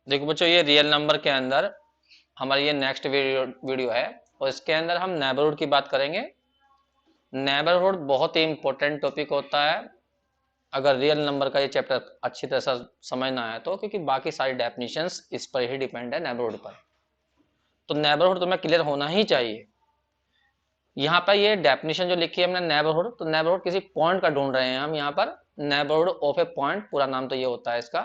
देखो बच्चों, ये रियल नंबर के अंदर हमारी ये नेक्स्ट वीडियो है और इसके अंदर हम नेबरहुड की बात करेंगे। नेबरहुड बहुत ही इंपॉर्टेंट टॉपिक होता है अगर रियल नंबर का ये चैप्टर अच्छी तरह से समझना है तो, क्योंकि बाकी सारी डेफिनेशंस इस पर ही डिपेंड है, नेबरहुड पर। तो नेबरहुड तुम्हें क्लियर होना ही चाहिए। यहाँ पर ये डेफिनेशन जो लिखी है हमने नेबरहुड, तो नेबरहुड किसी पॉइंट का ढूंढ रहे हैं हम यहाँ पर। नेबरहुड ऑफ ए पॉइंट, पूरा नाम तो ये होता है इसका।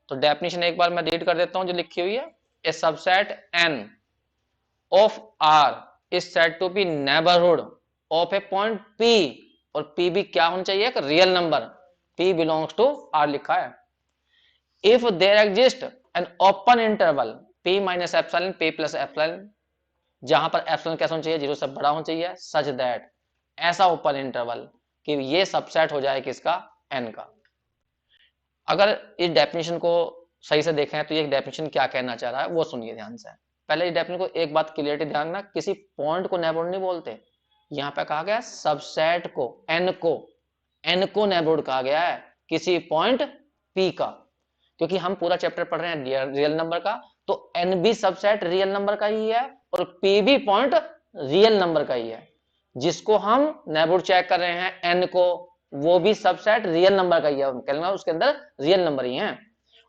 तो डेफिनेशन एक बार मैं रीड कर देता हूँ जो लिखी हुई है। A subset N of R is said to be neighbourhood of a point P, और पी भी क्या होना चाहिए, एक real number. P belongs to R लिखा है। If there exist an open interval P minus epsilon P plus epsilon, जहां पर एप्सिलॉन कैसा होना चाहिए, जीरो से बड़ा होना चाहिए, सच दैट, ऐसा ओपन इंटरवल कि ये सबसेट हो जाए किसका, एन का। अगर इस डेफिनेशन को सही से देखें तो ये डेफिनेशन क्या कहना चाह रहा है वो सुनिए ध्यान से। पहले इस डेफिनेशन को एक बात क्लियरिटी ध्यान रखना, किसी पॉइंट को नेबरहुड नहीं बोलते। यहाँ पे कहा गया सबसेट को, एन को नेबरहुड कहा गया है किसी पॉइंट पी का। क्योंकि हम पूरा चैप्टर पढ़ रहे हैं रियल नंबर का, तो एन भी सबसेट रियल नंबर का ही है और पी भी पॉइंट रियल नंबर का ही है। जिसको हम नेबरहुड चेक कर रहे हैं एन को, वो भी सबसेट रियल नंबर का ही है, कहना उसके अंदर रियल नंबर ही है।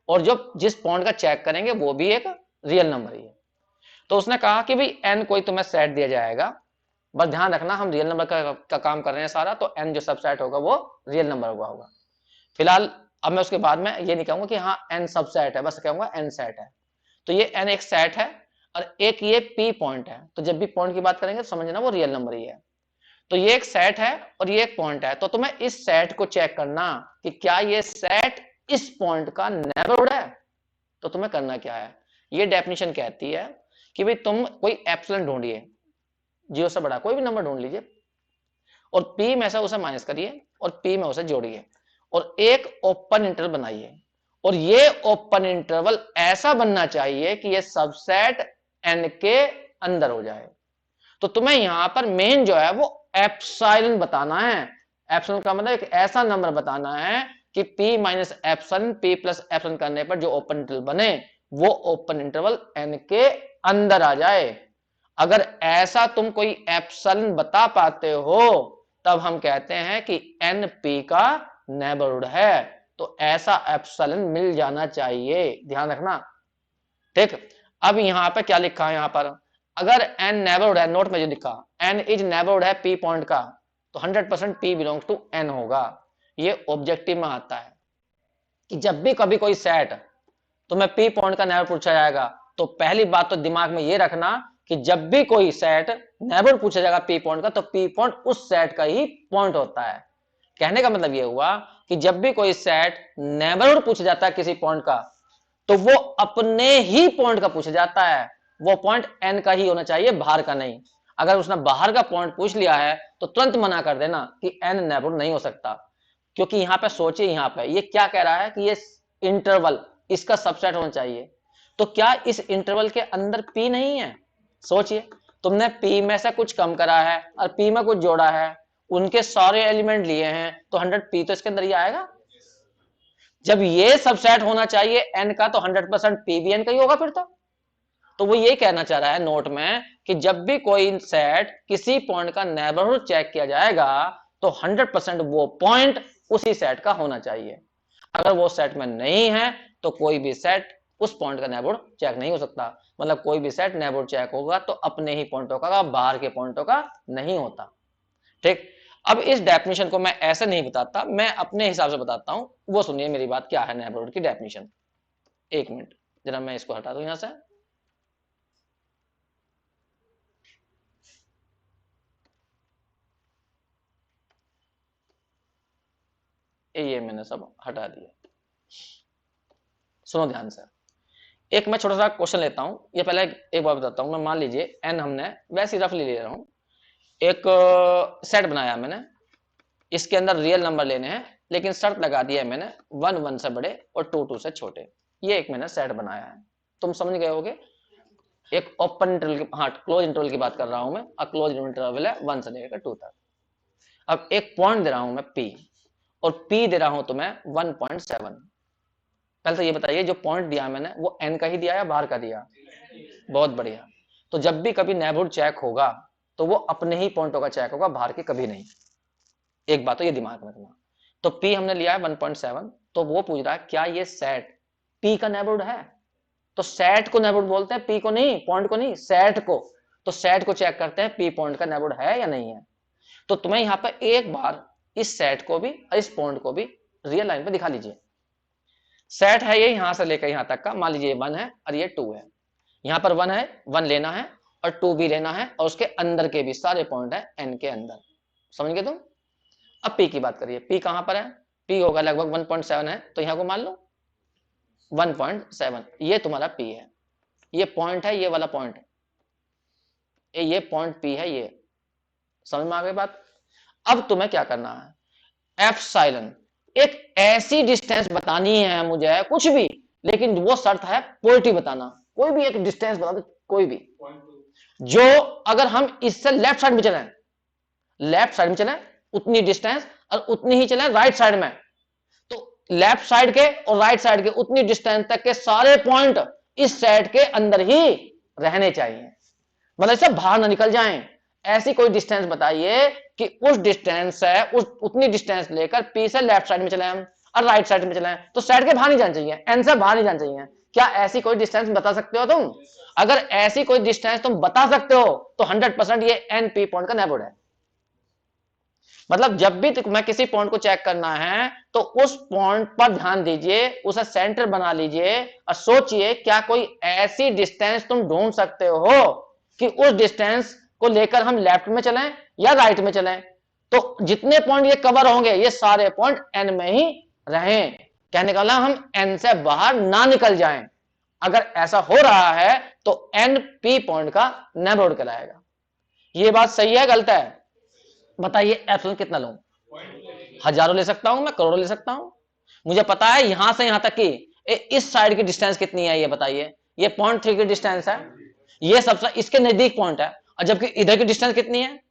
और जो जिस पॉइंट का चेक करेंगे वो भी एक रियल नंबर ही है। तो उसने कहा कि भाई एन कोई तुम्हें सेट दिया जाएगा, बस ध्यान रखना हम रियल नंबर का काम कर रहे हैं सारा, तो एन जो सबसेट होगा वो रियल नंबर होगा। फिलहाल अब मैं उसके बाद में ये नहीं कहूंगा कि हाँ एन सबसेट है, बस कहूंगा एन सेट है। तो ये एन एक सेट है और एक ये पी पॉइंट है। तो जब भी पॉइंट की बात करेंगे तो समझना वो रियल नंबर ही है। तो ये एक सेट है और ये एक पॉइंट है, तो तुम्हें इस सेट को चेक करना कि क्या ये सेट इस पॉइंट का नेबरहुड है। तो तुम्हें करना क्या है, ये डेफिनेशन कहती है कि भाई तुम कोई एप्सिलॉन ढूंढिए, जीरो से बड़ा कोई भी नंबर ढूंढ लीजिए, और पी में से उसे माइनस करिए और पी में उसे जोड़िए और एक ओपन इंटरवल बनाइए। और ये ओपन इंटरवल ऐसा बनना चाहिए कि ये सबसेट एन के अंदर हो जाए। तो तुम्हें यहां पर मेन जो है वो एप्सिलॉन बताना है। एप्सिलॉन का मतलब एक ऐसा नंबर बताना है कि p minus epsilon p plus epsilon करने पर जो ओपन इंटरवल बने वो ओपन इंटरवल n के अंदर आ जाए। अगर ऐसा तुम कोई एप्सिलॉन बता पाते हो तब हम कहते हैं कि n p का नेबरहुड है। तो ऐसा एप्सिलॉन मिल जाना चाहिए, ध्यान रखना। ठीक, अब यहां पे क्या लिखा है, यहां पर अगर एन नेबरहुड है, नोट में जो लिखा एन इज नेबरहुड है पी पॉइंट का, तो 100% पी बिलोंग्स टू एन होगा। ये ऑब्जेक्टिव में आता है कि जब भी कभी कोई सेट तुम्हें पी पॉइंट का नेबरहुड पूछा जाएगा, तो पहली बात तो दिमाग में ये रखना कि जब भी कोई सेट नेबरहुड पूछा जाएगा पी पॉइंट का, तो पी पॉइंट उस सेट का ही पॉइंट होता है। कहने का मतलब ये हुआ कि जब भी कोई सेट नेबरहुड पूछा जाता है किसी पॉइंट का, तो वो अपने ही पॉइंट का पूछा जाता है। वो पॉइंट एन का ही होना चाहिए, बाहर का नहीं। अगर उसने बाहर का पॉइंट पूछ लिया है तो तुरंत मना कर देना कि एन नेबरहुड नहीं हो सकता। क्योंकि यहां पे सोचिए, यहां पे ये क्या कह रहा है कि ये इंटरवल इसका सबसेट होना चाहिए। तो क्या इस इंटरवल के अंदर पी नहीं है? सोचिए, तुमने पी में से कुछ कम करा है और पी में कुछ जोड़ा है, उनके सारे एलिमेंट लिए हैं, तो 100 पी तो इसके अंदर ही आएगा। जब ये सबसेट होना चाहिए एन का, तो 100% पी भी एन का ही होगा फिर तो वो ये कहना चाह रहा है नोट में कि जब भी कोई सेट किसी पॉइंट का नेबरहुड चेक किया जाएगा तो 100% वो पॉइंट उसी सेट का होना चाहिए। अगर वो सेट में नहीं है तो कोई भी सेट उस पॉइंट का नेबरहुड चेक नहीं हो सकता। मतलब कोई भी सेट नेबरहुड चेक होगा तो अपने ही पॉइंटों का, बाहर के पॉइंटों का नहीं होता। ठीक, अब इस डेफिनेशन को मैं ऐसे नहीं बताता, मैं अपने हिसाब से बताता हूं। वो सुनिए मेरी बात, क्या है नेबरहुड की डेफिनेशन। एक मिनट, जरा मैं इसको हटा दूं यहां से। ये मैंने सब हटा दिया, सुनो ध्यान से। एक मैं छोटा सा क्वेश्चन लेता हूं, ये पहले एक बार बताता हूं मैं। मान लीजिए एन हमने वैसे ही रफली ले रहा हूं, एक सेट बनाया मैंने, इसके अंदर रियल नंबर लेने हैं, लेकिन शर्त लगा दी है मैंने 1 1 से बड़े और 2 2 से छोटे। ये एक मैंने सेट बनाया है, तुम समझ गए होगे। एक ओपन इंटरवल की, हाँ क्लोज इंटरवल की बात कर रहा हूं मैं, और क्लोज इंटरवल है 1 से लेकर 2 तक। अब एक पॉइंट दे रहा हूं मैं P, और P दे रहा हूं तुम्हें 1.7। पहले तो ये बताइए जो पॉइंट दिया मैंने वो एन का ही दिया या बाहर का दिया? बहुत बढ़िया। तो जब भी कभी नेबरहुड चेक होगा तो वो अपने ही पॉइंटों का चेक होगा, बाहर के कभी नहीं। एक बात तो ये दिमाग में रखना। तो P हमने लिया है 1.7, तो वो पूछ रहा है क्या ये सेट P का नेबरहुड है? तो सेट को नेबरहुड बोलते हैं, P को नहीं, पॉइंट को नहीं, सेट को। तो सेट को चेक करते हैं P पॉइंट का नेबरहुड है या नहीं है। तो तुम्हें यहां पर एक बार इस सेट को भी और इस पॉइंट को भी रियल लाइन पे दिखा लीजिए। सेट है ये यहां से लेकर यहां तक का, मान लीजिए 1 है और ये 2 है। यहां पर 1 है, 1 लेना है और 2 भी लेना है, और उसके अंदर के भी सारे पॉइंट है एन के अंदर। समझ गए तुम? अब P की बात करिए, P कहां पर है? P होगा लगभग 1.7 है, तो यहां को मान लो 1.7, ये तुम्हारा P है, ये पॉइंट है, ये वाला पॉइंट, ये पॉइंट P है ये। समझ में आ गई बात? अब तुम्हें क्या करना है, एप्सिलॉन, एक ऐसी डिस्टेंस बतानी है मुझे, कुछ भी, लेकिन वो शर्त है पॉजिटिव बताना। कोई भी एक डिस्टेंस बता दो, कोई भी, जो अगर हम इससे लेफ्ट साइड में चलें, लेफ्ट साइड में चलें उतनी डिस्टेंस, और उतनी ही चलें राइट साइड में, तो लेफ्ट साइड के और राइट साइड के उतनी डिस्टेंस तक के सारे पॉइंट इस सेट के अंदर ही रहने चाहिए, मतलब इससे बाहर ना निकल जाएं। ऐसी कोई डिस्टेंस बताइए कि उस डिस्टेंस से उतनी डिस्टेंस लेकर P से लेफ्ट साइड में चले हम और राइट साइड में चले, तो सेट के बाहर नहीं जाना चाहिए, एन से बाहर नहीं जाना चाहिए। क्या ऐसी कोई डिस्टेंस बता सकते हो तुम? अगर ऐसी कोई डिस्टेंस तुम बता सकते हो तो 100% ये एन P पॉइंट का नेबरहुड है। मतलब जब भी मैं किसी पॉइंट को चेक करना है तो उस पॉइंट पर ध्यान दीजिए, उसे सेंटर बना लीजिए और सोचिए क्या कोई ऐसी डिस्टेंस तुम ढूंढ सकते हो कि उस डिस्टेंस को लेकर हम लेफ्ट में चलें या राइट में चलें, तो जितने पॉइंट ये कवर होंगे ये सारे पॉइंट एन में ही रहें। कहने का मतलब हम एन से बाहर ना निकल जाएं। अगर ऐसा हो रहा है तो एन P पॉइंट का नेबरहुड कहलाएगा। ये बात सही है गलत है? बताइए एप्सिलॉन कितना लूं? हजारों ले सकता हूं मैं, करोड़ों ले सकता हूं। मुझे पता है यहां से यहां तक की इस साइड की डिस्टेंस कितनी है, ये बताइए। ये 0.3 की डिस्टेंस है, ये सबसे इसके नजदीक पॉइंट है, और जबकि इधर की डिस्टेंस कितनी है,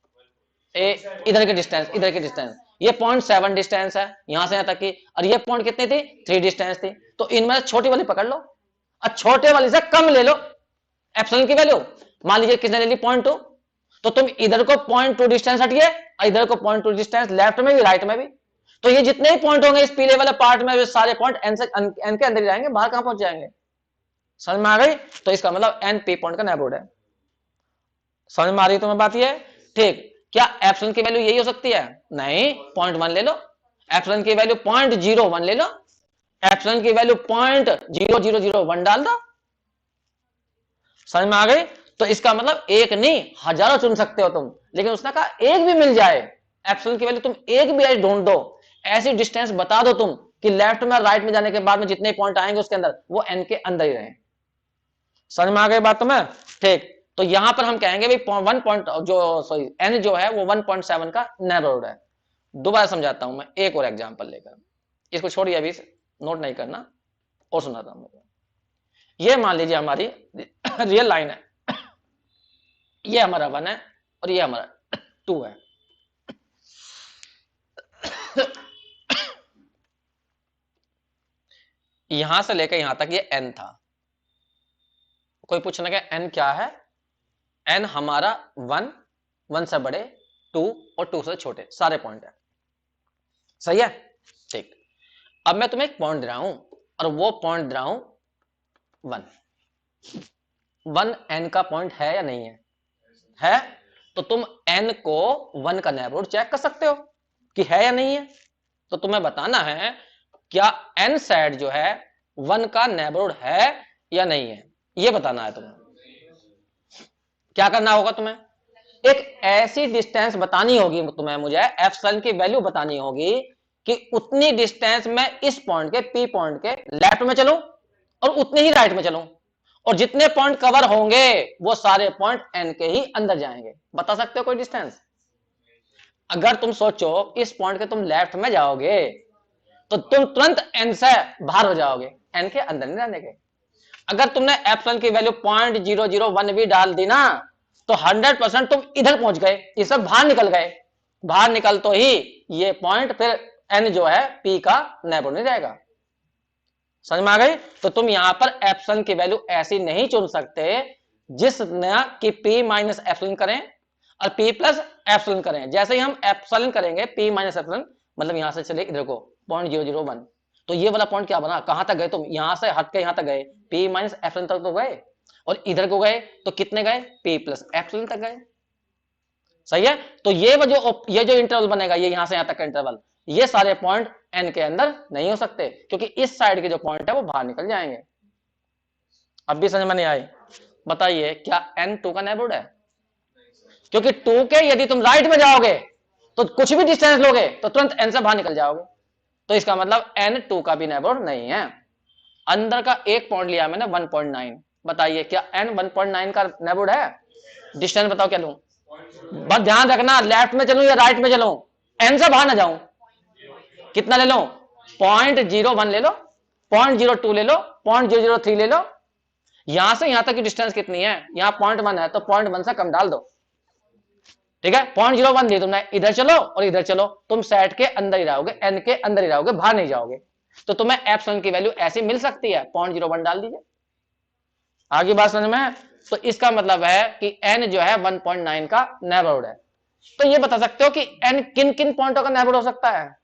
इधर की डिस्टेंस, इधर की डिस्टेंस ये 0.7 डिस्टेंस है यहां से यहां तक की, और ये पॉइंट कितनी थी, 3 डिस्टेंस थी। तो इनमें छोटी वाली पकड़ लो और छोटे वाली से कम ले लो एप्सिलॉन की वैल्यू। मान लीजिए किसने ले ली 0.2, तो तुम इधर को 0.2 डिस्टेंस हटिए और इधर को 0.2 डिस्टेंस, लेफ्ट में भी राइट में भी, तो ये जितने भी पॉइंट होंगे इस पीले वाले पार्ट में, सारे पॉइंट एन से एन के अंदर ही जाएंगे, बाहर कहां पहुंच जाएंगे। समझ में आ गई? तो इसका मतलब एन P पॉइंट का नेबरहुड है। समझ में आ रही है तुम्हें बात? ये ठीक। क्या एप्सिलॉन की वैल्यू यही हो सकती है? नहीं, 0.1 ले लो, एप्सिलॉन की वैल्यू 0.01 ले लो, एप्सिलॉन की वैल्यू 0.0001 डाल दो। समझ में आ गई? तो इसका मतलब एक नहीं हजारों चुन सकते हो तुम, लेकिन उसने कहा एक भी मिल जाए, एप्सिलॉन की वैल्यू तुम एक भी ढूंढ दो, ऐसी डिस्टेंस बता दो तुम कि लेफ्ट में राइट में जाने के बाद में जितने पॉइंट आएंगे उसके अंदर वो एन के अंदर ही रहे। समझ में आ गई बात तुम्हें? ठीक। तो यहां पर हम कहेंगे भाई 1 पॉइंट जो सॉरी एन जो है वो 1.7 का नेबरहुड है। दोबारा समझाता हूं मैं एक और एग्जांपल लेकर, इसको छोड़िए अभी, नोट नहीं करना, और सुनाता हूं। ये मान लीजिए हमारी रियल लाइन है, ये हमारा 1 है और ये हमारा 2 है। यहां से लेकर यहां तक ये n था। कोई पूछना क्या n क्या है? n हमारा 1 से बड़े, 2 और 2 से छोटे सारे पॉइंट है। सही है? ठीक। अब मैं तुम्हें एक पॉइंट दे रहा हूं और वो पॉइंट दे रहा हूं 1 n का पॉइंट है या नहीं है? है। तो तुम n को 1 का नेबरहुड चेक कर सकते हो कि है या नहीं है। तो तुम्हें बताना है क्या n सेट जो है 1 का नेबरहुड है या नहीं है, ये बताना है तुम्हें। क्या करना होगा तुम्हें? एक ऐसी डिस्टेंस बतानी होगी तुम्हें, मुझे एप्सिलॉन की वैल्यू बतानी होगी कि उतनी डिस्टेंस में इस पॉइंट के P पॉइंट के लेफ्ट में चलूं और उतने ही राइट में चलूं, और जितने पॉइंट कवर होंगे वो सारे पॉइंट n के ही अंदर जाएंगे। बता सकते हो कोई डिस्टेंस? अगर तुम सोचो इस पॉइंट के तुम लेफ्ट में जाओगे तो तुम तुरंत n से बाहर हो जाओगे, n के अंदर नहीं जाने के। अगर तुमने एप्सिलॉन की वैल्यू 0.001 भी डाल दी ना तो 100% तुम इधर पहुंच गए, ये सब बाहर निकल गए। बाहर निकल तो ही ये पॉइंट फिर n जो है P का नेबरहुड नहीं रहेगा। समझ में आ गई? तो तुम यहां पर एप्सिलॉन की वैल्यू ऐसी नहीं चुन सकते जिसने कि p माइनस एप्सिलॉन करें और p प्लस एप्सिलॉन करें। जैसे ही हम एप्सिलॉन करेंगे p माइनस एप्सिलॉन, मतलब यहां से चले इधर को 0.001, तो ये वाला पॉइंट क्या बना, कहां तक गए तुम, यहां से हट के यहां तक गए, p माइनस एप्सिलॉन तक तो गए, और इधर को गए तो कितने गए, p प्लस एप्सिलॉन तक गए। सही है? तो ये जो इंटरवल बनेगा, ये यहां से यहां तक का इंटरवल, ये सारे पॉइंट n के अंदर नहीं हो सकते, क्योंकि इस साइड के जो पॉइंट है वो बाहर निकल जाएंगे। अब भी समझ में नहीं आई? बताइए क्या n 2 का नेबरहुड है? क्योंकि 2 के यदि तुम राइट में जाओगे तो कुछ भी डिस्टेंस लोगे तो तुरंत n से बाहर निकल जाओगे, तो इसका मतलब n 2 का भी नेबरहुड नहीं है। अंदर का एक पॉइंट लिया मैंने 1.9, बताइए क्या n 1.9 का नेबरहुड है? डिस्टेंस बताओ क्या लूं? बस ध्यान रखना, लेफ्ट में चलूं या राइट में चलूं, n से बाहर ना जाऊं। कितना ले लो? 0.01 ले लो, 0.02 ले लो, 0.003 ले लो। यहां से यहां तक की डिस्टेंस कितनी है? यहां 0.1 है, तो 0.1 से कम डाल दो। ठीक है, 0.01 दी तुमने, इधर चलो और इधर चलो, तुम सेट के अंदर ही रहोगे, n के अंदर ही रहोगे, बाहर नहीं जाओगे। तो तुम्हें एप्सिलॉन की वैल्यू ऐसी मिल सकती है, 0.01 डाल दीजिए। आगे बात समझ में? तो इसका मतलब है कि n जो है 1.9 का नेबरहुड है। तो ये बता सकते हो कि n किन किन पॉइंटों का नेबरहुड हो सकता है?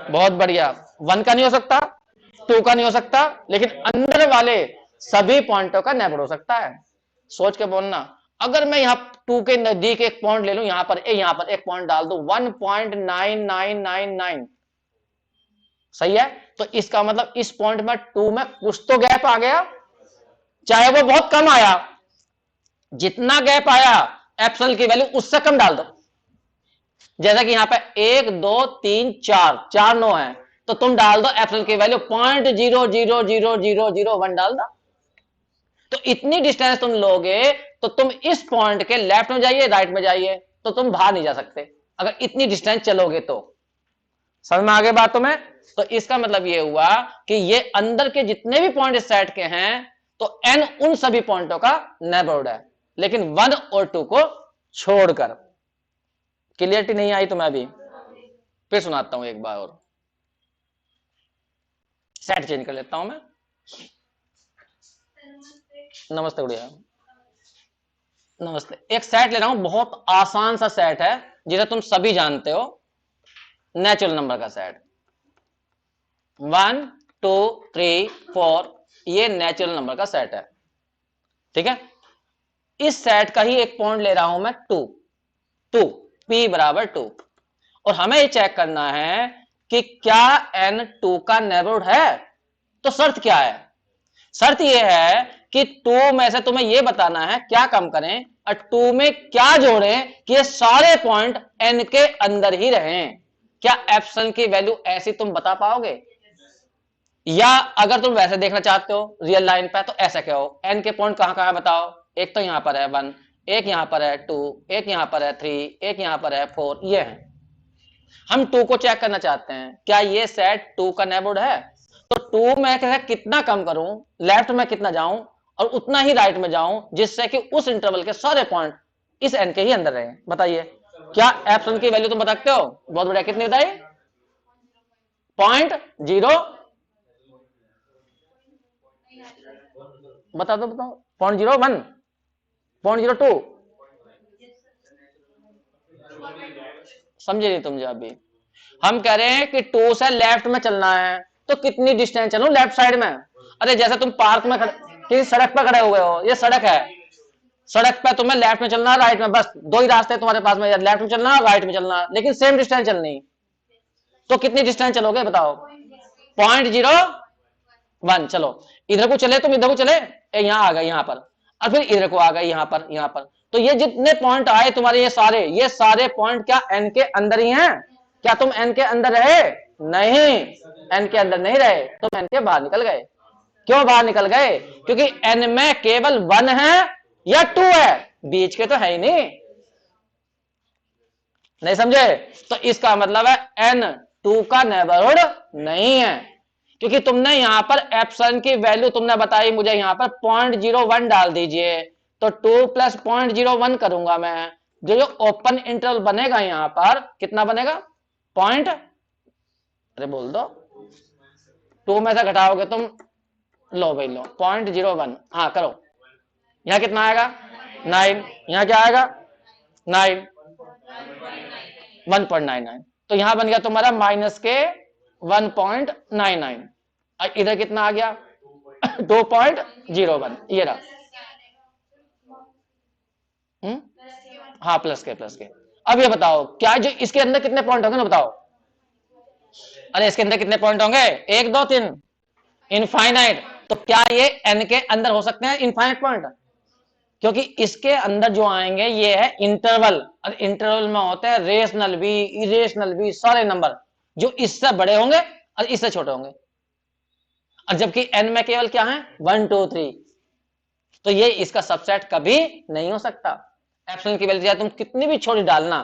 बहुत बढ़िया, 1 का नहीं हो सकता, 2 का नहीं हो सकता, लेकिन अंदर वाले सभी पॉइंटों का नेबरहुड हो सकता है। सोच के बोलना, अगर मैं यहां 2 के नजदीक एक पॉइंट ले लूं, यहां पर एक पॉइंट डाल दूं, 1.9999, सही है? तो इसका मतलब इस पॉइंट में 2 में कुछ तो गैप आ गया, चाहे वो बहुत कम आया, जितना गैप आया एप्सिलॉन की वैल्यू उससे कम डाल दो। जैसा कि यहां पे 1 2 3 4 4 9 है, तो तुम डाल दो एप्सिलॉन की वैल्यू 0.0000001 डाल दो। तो इतनी डिस्टेंस तुम लोगे तो तुम इस पॉइंट के लेफ्ट में जाइए राइट में जाइए, तो तुम बाहर नहीं जा सकते अगर इतनी डिस्टेंस चलोगे तो। समझ में आ गई बातों में? तो इसका मतलब ये हुआ कि ये अंदर के जितने भी पॉइंट इस सेट के हैं, तो n उन सभी पॉइंटों का नेबरहुड है, लेकिन 1 और 2 को छोड़कर। क्लियरिटी नहीं आई तो मैं अभी फिर सुनाता हूं एक बार और, सेट चेंज कर लेता हूं मैं। नमस्ते गुड़िया, नमस्ते। एक सेट ले रहा हूं, बहुत आसान सा सेट है जिसे तुम सभी जानते हो, नेचुरल नंबर का सेट। 1 2 3 4, ये नेचुरल नंबर का सेट है। ठीक है, इस सेट का ही एक पॉइंट ले रहा हूं मैं 2, p बराबर 2, और हमें ये चेक करना है कि क्या n 2 का नेबरहुड है। तो शर्त क्या है? शर्त यह है कि 2 में से तुम्हें यह बताना है क्या कम करें और 2 में क्या जोड़ें कि ये सारे पॉइंट n के अंदर ही रहें। क्या एप्सिलॉन की वैल्यू ऐसी तुम बता पाओगे? या अगर तुम वैसे देखना चाहते हो रियल लाइन पे, तो ऐसा कहो n के पॉइंट कहां कहां बताओ, एक तो यहां पर है 1, एक यहां पर है 2, एक यहां पर है 3, एक यहां पर है 4, ये है। हम 2 को चेक करना चाहते हैं, क्या ये सेट 2 का नेबरहुड है? तो 2 में कितना कम करूं, लेफ्ट में कितना जाऊं और उतना ही राइट में जाऊं, जिससे कि उस इंटरवल के सारे पॉइंट इस n के ही अंदर रहे। बताइए क्या एप्सिलॉन की वैल्यू तुम बता सकते हो? बहुत बढ़िया, कितनी बताई? 0.0, बता दो बताओ, 0.01, 0.02, समझे नहीं तुम? अभी हम कह रहे हैं कि 2 से लेफ्ट में चलना है, तो कितनी डिस्टेंस चलूं लेफ्ट साइड में? अरे जैसे तुम पार्क में किसी सड़क पर खड़े हुए हो, ये सड़क है, सड़क पे तुम्हें लेफ्ट में चलना राइट में, बस 2 ही रास्ते तुम्हारे पास में, लेफ्ट में चलना राइट में चलना, लेकिन सेम डिस्टेंस चलनी, तो कितनी डिस्टेंस चलोगे बताओ? 0.01। चलो इधर को चले, तुम इधर को चले, यहां आ गए यहां पर, और फिर इधर को आ गए यहां पर, यहां पर, तो ये जितने पॉइंट आए तुम्हारे, ये सारे पॉइंट क्या n के अंदर ही हैं? क्या तुम n के अंदर रहे? नहीं, n के अंदर नहीं रहे, तुम n के बाहर निकल गए। क्यों बाहर निकल गए? क्योंकि n में केवल 1 है या 2 है, बीच के तो है ही नहीं समझे? तो इसका मतलब है n 2 का नेबरहुड नहीं है, क्योंकि तुमने यहां पर एप्सिलॉन की वैल्यू तुमने बताई मुझे, यहां पर 0.01 डाल दीजिए, तो 2 प्लस 0.01 करूंगा मैं, जो ओपन इंटरवल बनेगा यहां पर कितना बनेगा? पॉइंट, अरे बोल दो, 2 में से घटाओगे तुम, लो भाई लो 0.01, हाँ करो, यहाँ कितना आएगा 9, यहाँ क्या आएगा 9, 1.99, तो यहां बन गया तुम्हारा माइनस के 1.99, इधर कितना आ गया 2.01, ये रहा। हाँ प्लस के। अब ये बताओ क्या जो इसके अंदर कितने पॉइंट होंगे ना बताओ, अरे इसके अंदर कितने पॉइंट होंगे, 1 2 3, इनफाइनाइट। तो क्या ये n के अंदर हो सकते हैं इनफाइनाइट पॉइंट, क्योंकि इसके अंदर जो आएंगे ये है इंटरवल, और इंटरवल में होते हैं रेशनल भी, इरेशनल भी, सारे नंबर जो इससे बड़े होंगे और इससे छोटे होंगे, और जबकि n में केवल क्या है 1 2 3, तो ये इसका सबसेट कभी नहीं हो सकता। एप्सिलॉन की वैल्यू तुम कितनी भी छोटी डालना,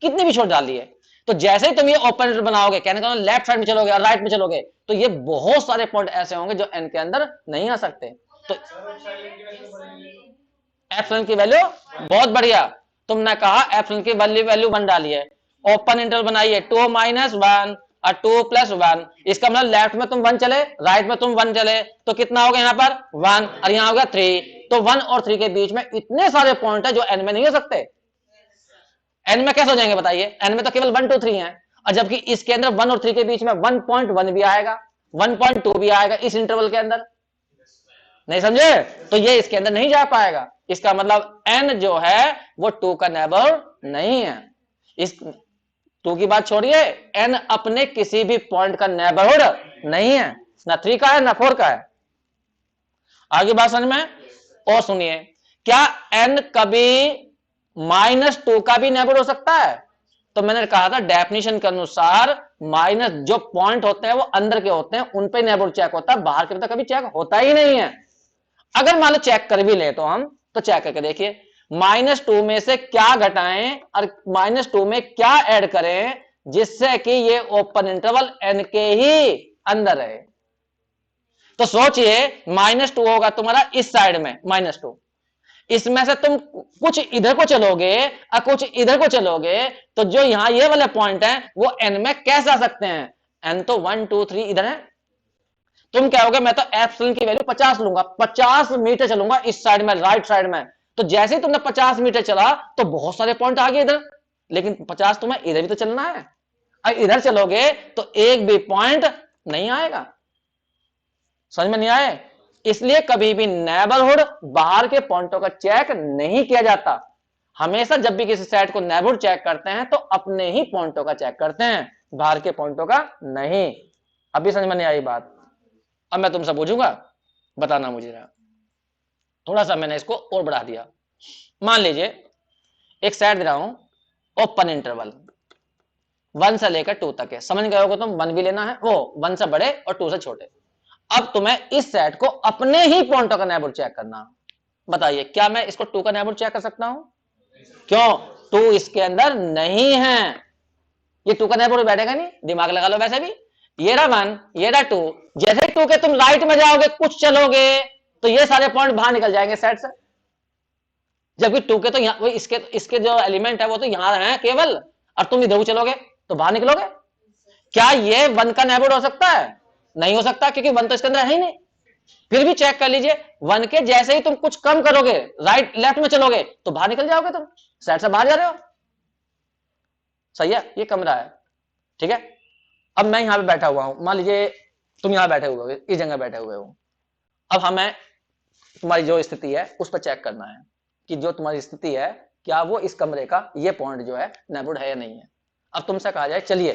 कितनी भी छोटी डालिए, तो जैसे ही तुम ये ओपन बनाओगे, कहने का लेफ्ट साइड में चलोगे और राइट में चलोगे, तो ये बहुत सारे पॉइंट ऐसे होंगे जो n के अंदर नहीं आ सकते। तो एप्सिलॉन की वैल्यू बहुत बढ़िया, तुमने कहा एप्सिलॉन की वैल्यू 1 डालिए, ओपन इंटरवल बनाइए 2 - 1 और 2 + 1, इसका मतलब लेफ्ट में तुम 1 चले, राइट में तुम 1 चले, तो कितना हो गया यहाँ पर 1, और यहाँ हो गया 3, तो 1 और 3 के बीच में इतने सारे पॉइंट है जो n में नहीं हो सकते। n में कैसे हो जाएंगे बताइए, n में तो केवल 1 2 3 है, और जबकि इसके अंदर 1 और 3 के बीच में 1.1 भी आएगा, 1.2 भी आएगा इस इंटरवल के अंदर, नहीं समझे, तो ये इसके अंदर नहीं जा पाएगा। इसका मतलब n जो है वो 2 का नेबरहुड नहीं है। इस 2 की बात छोड़िए, n अपने किसी भी पॉइंट का नेबरहुड नहीं है, ना 3 का है ना 4 का है। आगे बात समझ में, और सुनिए, क्या n कभी -2 का भी नेबरहुड हो सकता है? तो मैंने कहा था डेफिनेशन के अनुसार माइनस जो पॉइंट होते हैं वो अंदर के होते हैं, उन पे नेबरहुड चेक होता है, बाहर के तो कभी चेक होता ही नहीं है। अगर मान लो चेक कर भी ले तो हम, तो चेक करके देखिए -2 में से क्या घटाएं और -2 में क्या ऐड करें जिससे कि ये ओपन इंटरवल n के ही अंदर रहे। तो सोचिए -2 होगा तुम्हारा इस साइड में -2, इसमें से तुम कुछ इधर को चलोगे और कुछ इधर को चलोगे, तो जो यहां ये वाले पॉइंट है वो n में कैसे आ सकते हैं, n तो 1 2 3 इधर है, तुम कहोगे मैं तो एप्सिलॉन की वैल्यू 50 लूंगा, 50 मीटर चलूंगा इस साइड में, राइट साइड में, तो जैसे ही तुमने 50 मीटर चला तो बहुत सारे पॉइंट आ गए इधर, लेकिन 50 तुम्हें इधर भी तो चलना है, और इधर चलोगे तो एक भी पॉइंट नहीं आएगा। समझ में नहीं आए? इसलिए कभी भी नेबरहुड बाहर के पॉइंटों का चेक नहीं किया जाता, हमेशा जब भी किसी सेट को नेबरहुड चेक करते हैं तो अपने ही पॉइंटों का चेक करते हैं, बाहर के पॉइंटों का नहीं। अभी समझ में नहीं आई बात? अब मैं तुमसे पूछूंगा, बताना मुझे ना, थोड़ा सा मैंने इसको और बढ़ा दिया। मान लीजिए एक सेट दे रहा हूं, ओपन इंटरवल 1 से लेकर 2 तक है, समझ गए होगे तुम, 1 भी लेना है, वो 1 से बड़े और 2 से छोटे। अब तुम्हें इस सेट को अपने ही पॉइंटों का नेबरहुड चेक करना, बताइए क्या मैं इसको 2 का नेबरहुड चेक कर सकता हूं? क्यों? 2 इसके अंदर नहीं है, ये 2 का नेबरहुड बैठेगा नहीं, दिमाग लगा लो। वैसे भी ये रहा 1, ये रहा 2, जैसे 2 के तुम राइट में जाओगे कुछ चलोगे तो ये सारे पॉइंट बाहर निकल जाएंगे सेट से, जबकि 2 के तो यहां इसके जो एलिमेंट है वो तो यहां है केवल, और तुम इधर चलोगे तो बाहर निकलोगे। क्या ये 1 का नेबरहुड हो सकता है? नहीं हो सकता, क्योंकि 1 तो इसके अंदर है ही नहीं। फिर भी चेक कर लीजिए, 1 के जैसे ही तुम कुछ कम करोगे, राइट लेफ्ट में चलोगे तो बाहर निकल जाओगे, तुम सेट से बाहर जा रहे हो। सही है, ये कमरा है, ठीक है। अब मैं यहां पे बैठा हुआ हूं, मान लीजिए तुम यहां बैठे हुए हो, इस जगह बैठे हुए हो। अब हमें तुम्हारी जो स्थिति है उस पर चेक करना है कि जो तुम्हारी स्थिति है क्या वो इस कमरे का ये पॉइंट जो है नेबरहुड है या नहीं है। अब तुमसे कहा जाए चलिए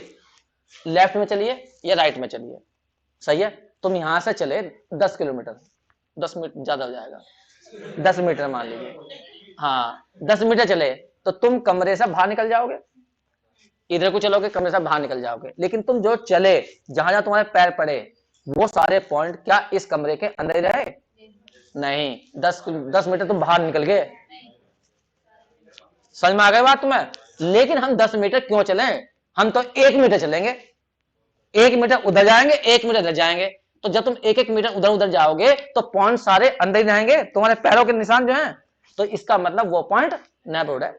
लेफ्ट में चलिए या राइट में चलिए, सही है, तुम यहां से चले 10 किलोमीटर, 10 मीटर ज्यादा हो जाएगा, 10 मीटर मान लीजिए, हाँ 10 मीटर चले तो तुम कमरे से बाहर निकल जाओगे, इधर को चलोगे कमरे से बाहर निकल जाओगे, लेकिन तुम जो चले जहां जहां तुम्हारे पैर पड़े वो सारे पॉइंट क्या इस कमरे के अंदर रहे? नहीं, 10 मीटर तुम बाहर निकल गए। समझ में आ गई बात तुम्हें? लेकिन हम 10 मीटर क्यों चले? हम तो 1 मीटर चलेंगे, 1 मीटर उधर जाएंगे, 1 मीटर इधर जाएंगे, तो जब तुम 1 मीटर उधर उधर जाओगे तो पॉइंट सारे अंदर ही रहेंगे, तुम्हारे पैरों के निशान जो हैं, तो इसका मतलब वो पॉइंट नेबरहुड है।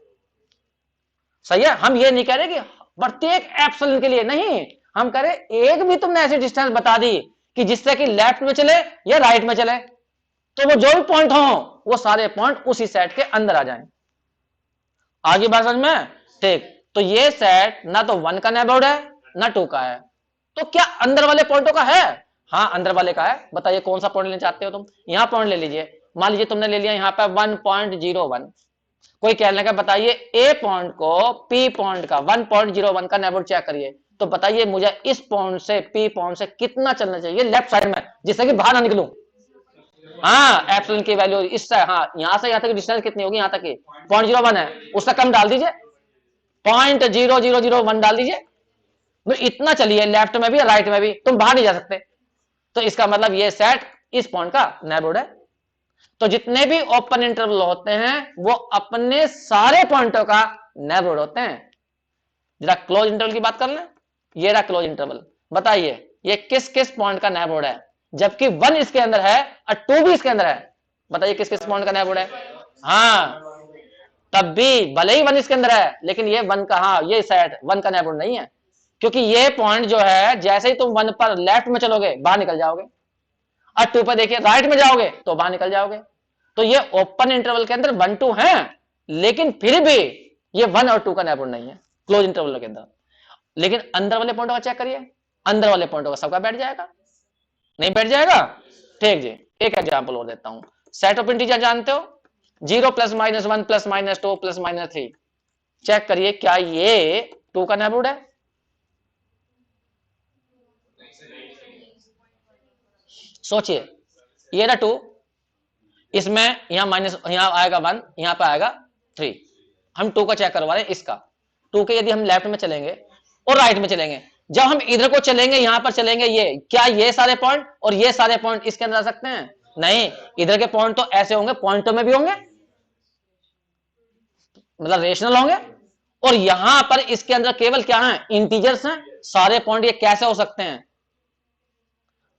सही है, हम ये नहीं कह रहे कि प्रत्येक एप्सिलॉन के लिए नहीं, हम कह रहे एक भी तुमने ऐसी डिस्टेंस बता दी कि जिससे कि लेफ्ट में चले या राइट में चले, तो वो जो भी पॉइंट हो वो सारे पॉइंट उसी सेट के अंदर आ जाएं। आगे बात समझ में? ठीक, तो ये सेट ना तो 1 का नेबरहुड है ना 2 का है, तो क्या अंदर वाले पॉइंटों का है? हाँ अंदर वाले का है। बताइए कौन सा पॉइंट लेना चाहते हो तुम? यहां पॉइंट ले लीजिए, मान लीजिए तुमने ले लिया यहां पे 1.01। कोई कहने का बताइए ए पॉइंट को पी पॉइंट का 1.01 का नेबरहुड चेक करिए, तो बताइए मुझे इस पॉइंट से पी पॉइंट से कितना चलना चाहिए लेफ्ट साइड में, जिससे कि बाहर ना निकलूं। हाँ एप्सिलॉन की वैल्यू इससे, हाँ यहां से यहां तक डिस्टेंस कितनी होगी, यहां तक की 0.01 है, उससे कम डाल दीजिए, 0.0001 डाल दीजिए। तो इतना चलिए लेफ्ट में भी राइट में भी, तुम बाहर नहीं जा सकते, तो इसका मतलब ये सेट इस पॉइंट का नेबरहुड है। तो जितने भी ओपन इंटरवल होते हैं वो अपने सारे पॉइंटों का नेबरहुड होते हैं। जरा क्लोज इंटरवल की बात कर लें, ये रहा क्लोज इंटरवल, बताइए ये किस किस पॉइंट का नेबरहुड है, जबकि 1 इसके अंदर है और 2 भी इसके अंदर है, बताइए किस किस पॉइंट का नेबरहुड है? हाँ तब भी भले ही 1 इसके अंदर है, लेकिन ये 1 का, हाँ ये सेट 1 का नेबरहुड नहीं है, क्योंकि ये पॉइंट जो है जैसे ही तुम 1 पर लेफ्ट में चलोगे बाहर निकल जाओगे, और 2 पर देखिए राइट में जाओगे तो बाहर निकल जाओगे। तो ये ओपन इंटरवल के अंदर 1 2 है, लेकिन फिर भी ये 1 और 2 का नेबरहुड नहीं है क्लोज इंटरवल के अंदर। लेकिन अंदर वाले पॉइंटों का चेक करिए, अंदर वाले पॉइंटों का सबका बैठ जाएगा, नहीं बैठ जाएगा? ठीक जी, एक एग्जांपल और देता हूं। सेट ऑफ इंटीजर जानते हो, 0 + -1 + -2 + -3, चेक करिए क्या ये 2 का नेबरहुड है? सोचिए, ये रहा 2, इसमें यहां माइनस, यहां आएगा 1, यहां पे आएगा 3, हम 2 का चेक करवा रहे हैं इसका। 2 के यदि हम लेफ्ट में चलेंगे और राइट में चलेंगे, जब हम इधर को चलेंगे यहां पर चलेंगे, ये क्या ये सारे पॉइंट और ये सारे पॉइंट इसके अंदर आ सकते हैं? नहीं, इधर के पॉइंट तो ऐसे होंगे, पॉइंटों में भी होंगे, मतलब रेशनल होंगे, और यहां पर इसके अंदर केवल क्या है? इंटीजर्स हैं सारे पॉइंट। ये कैसे हो सकते हैं?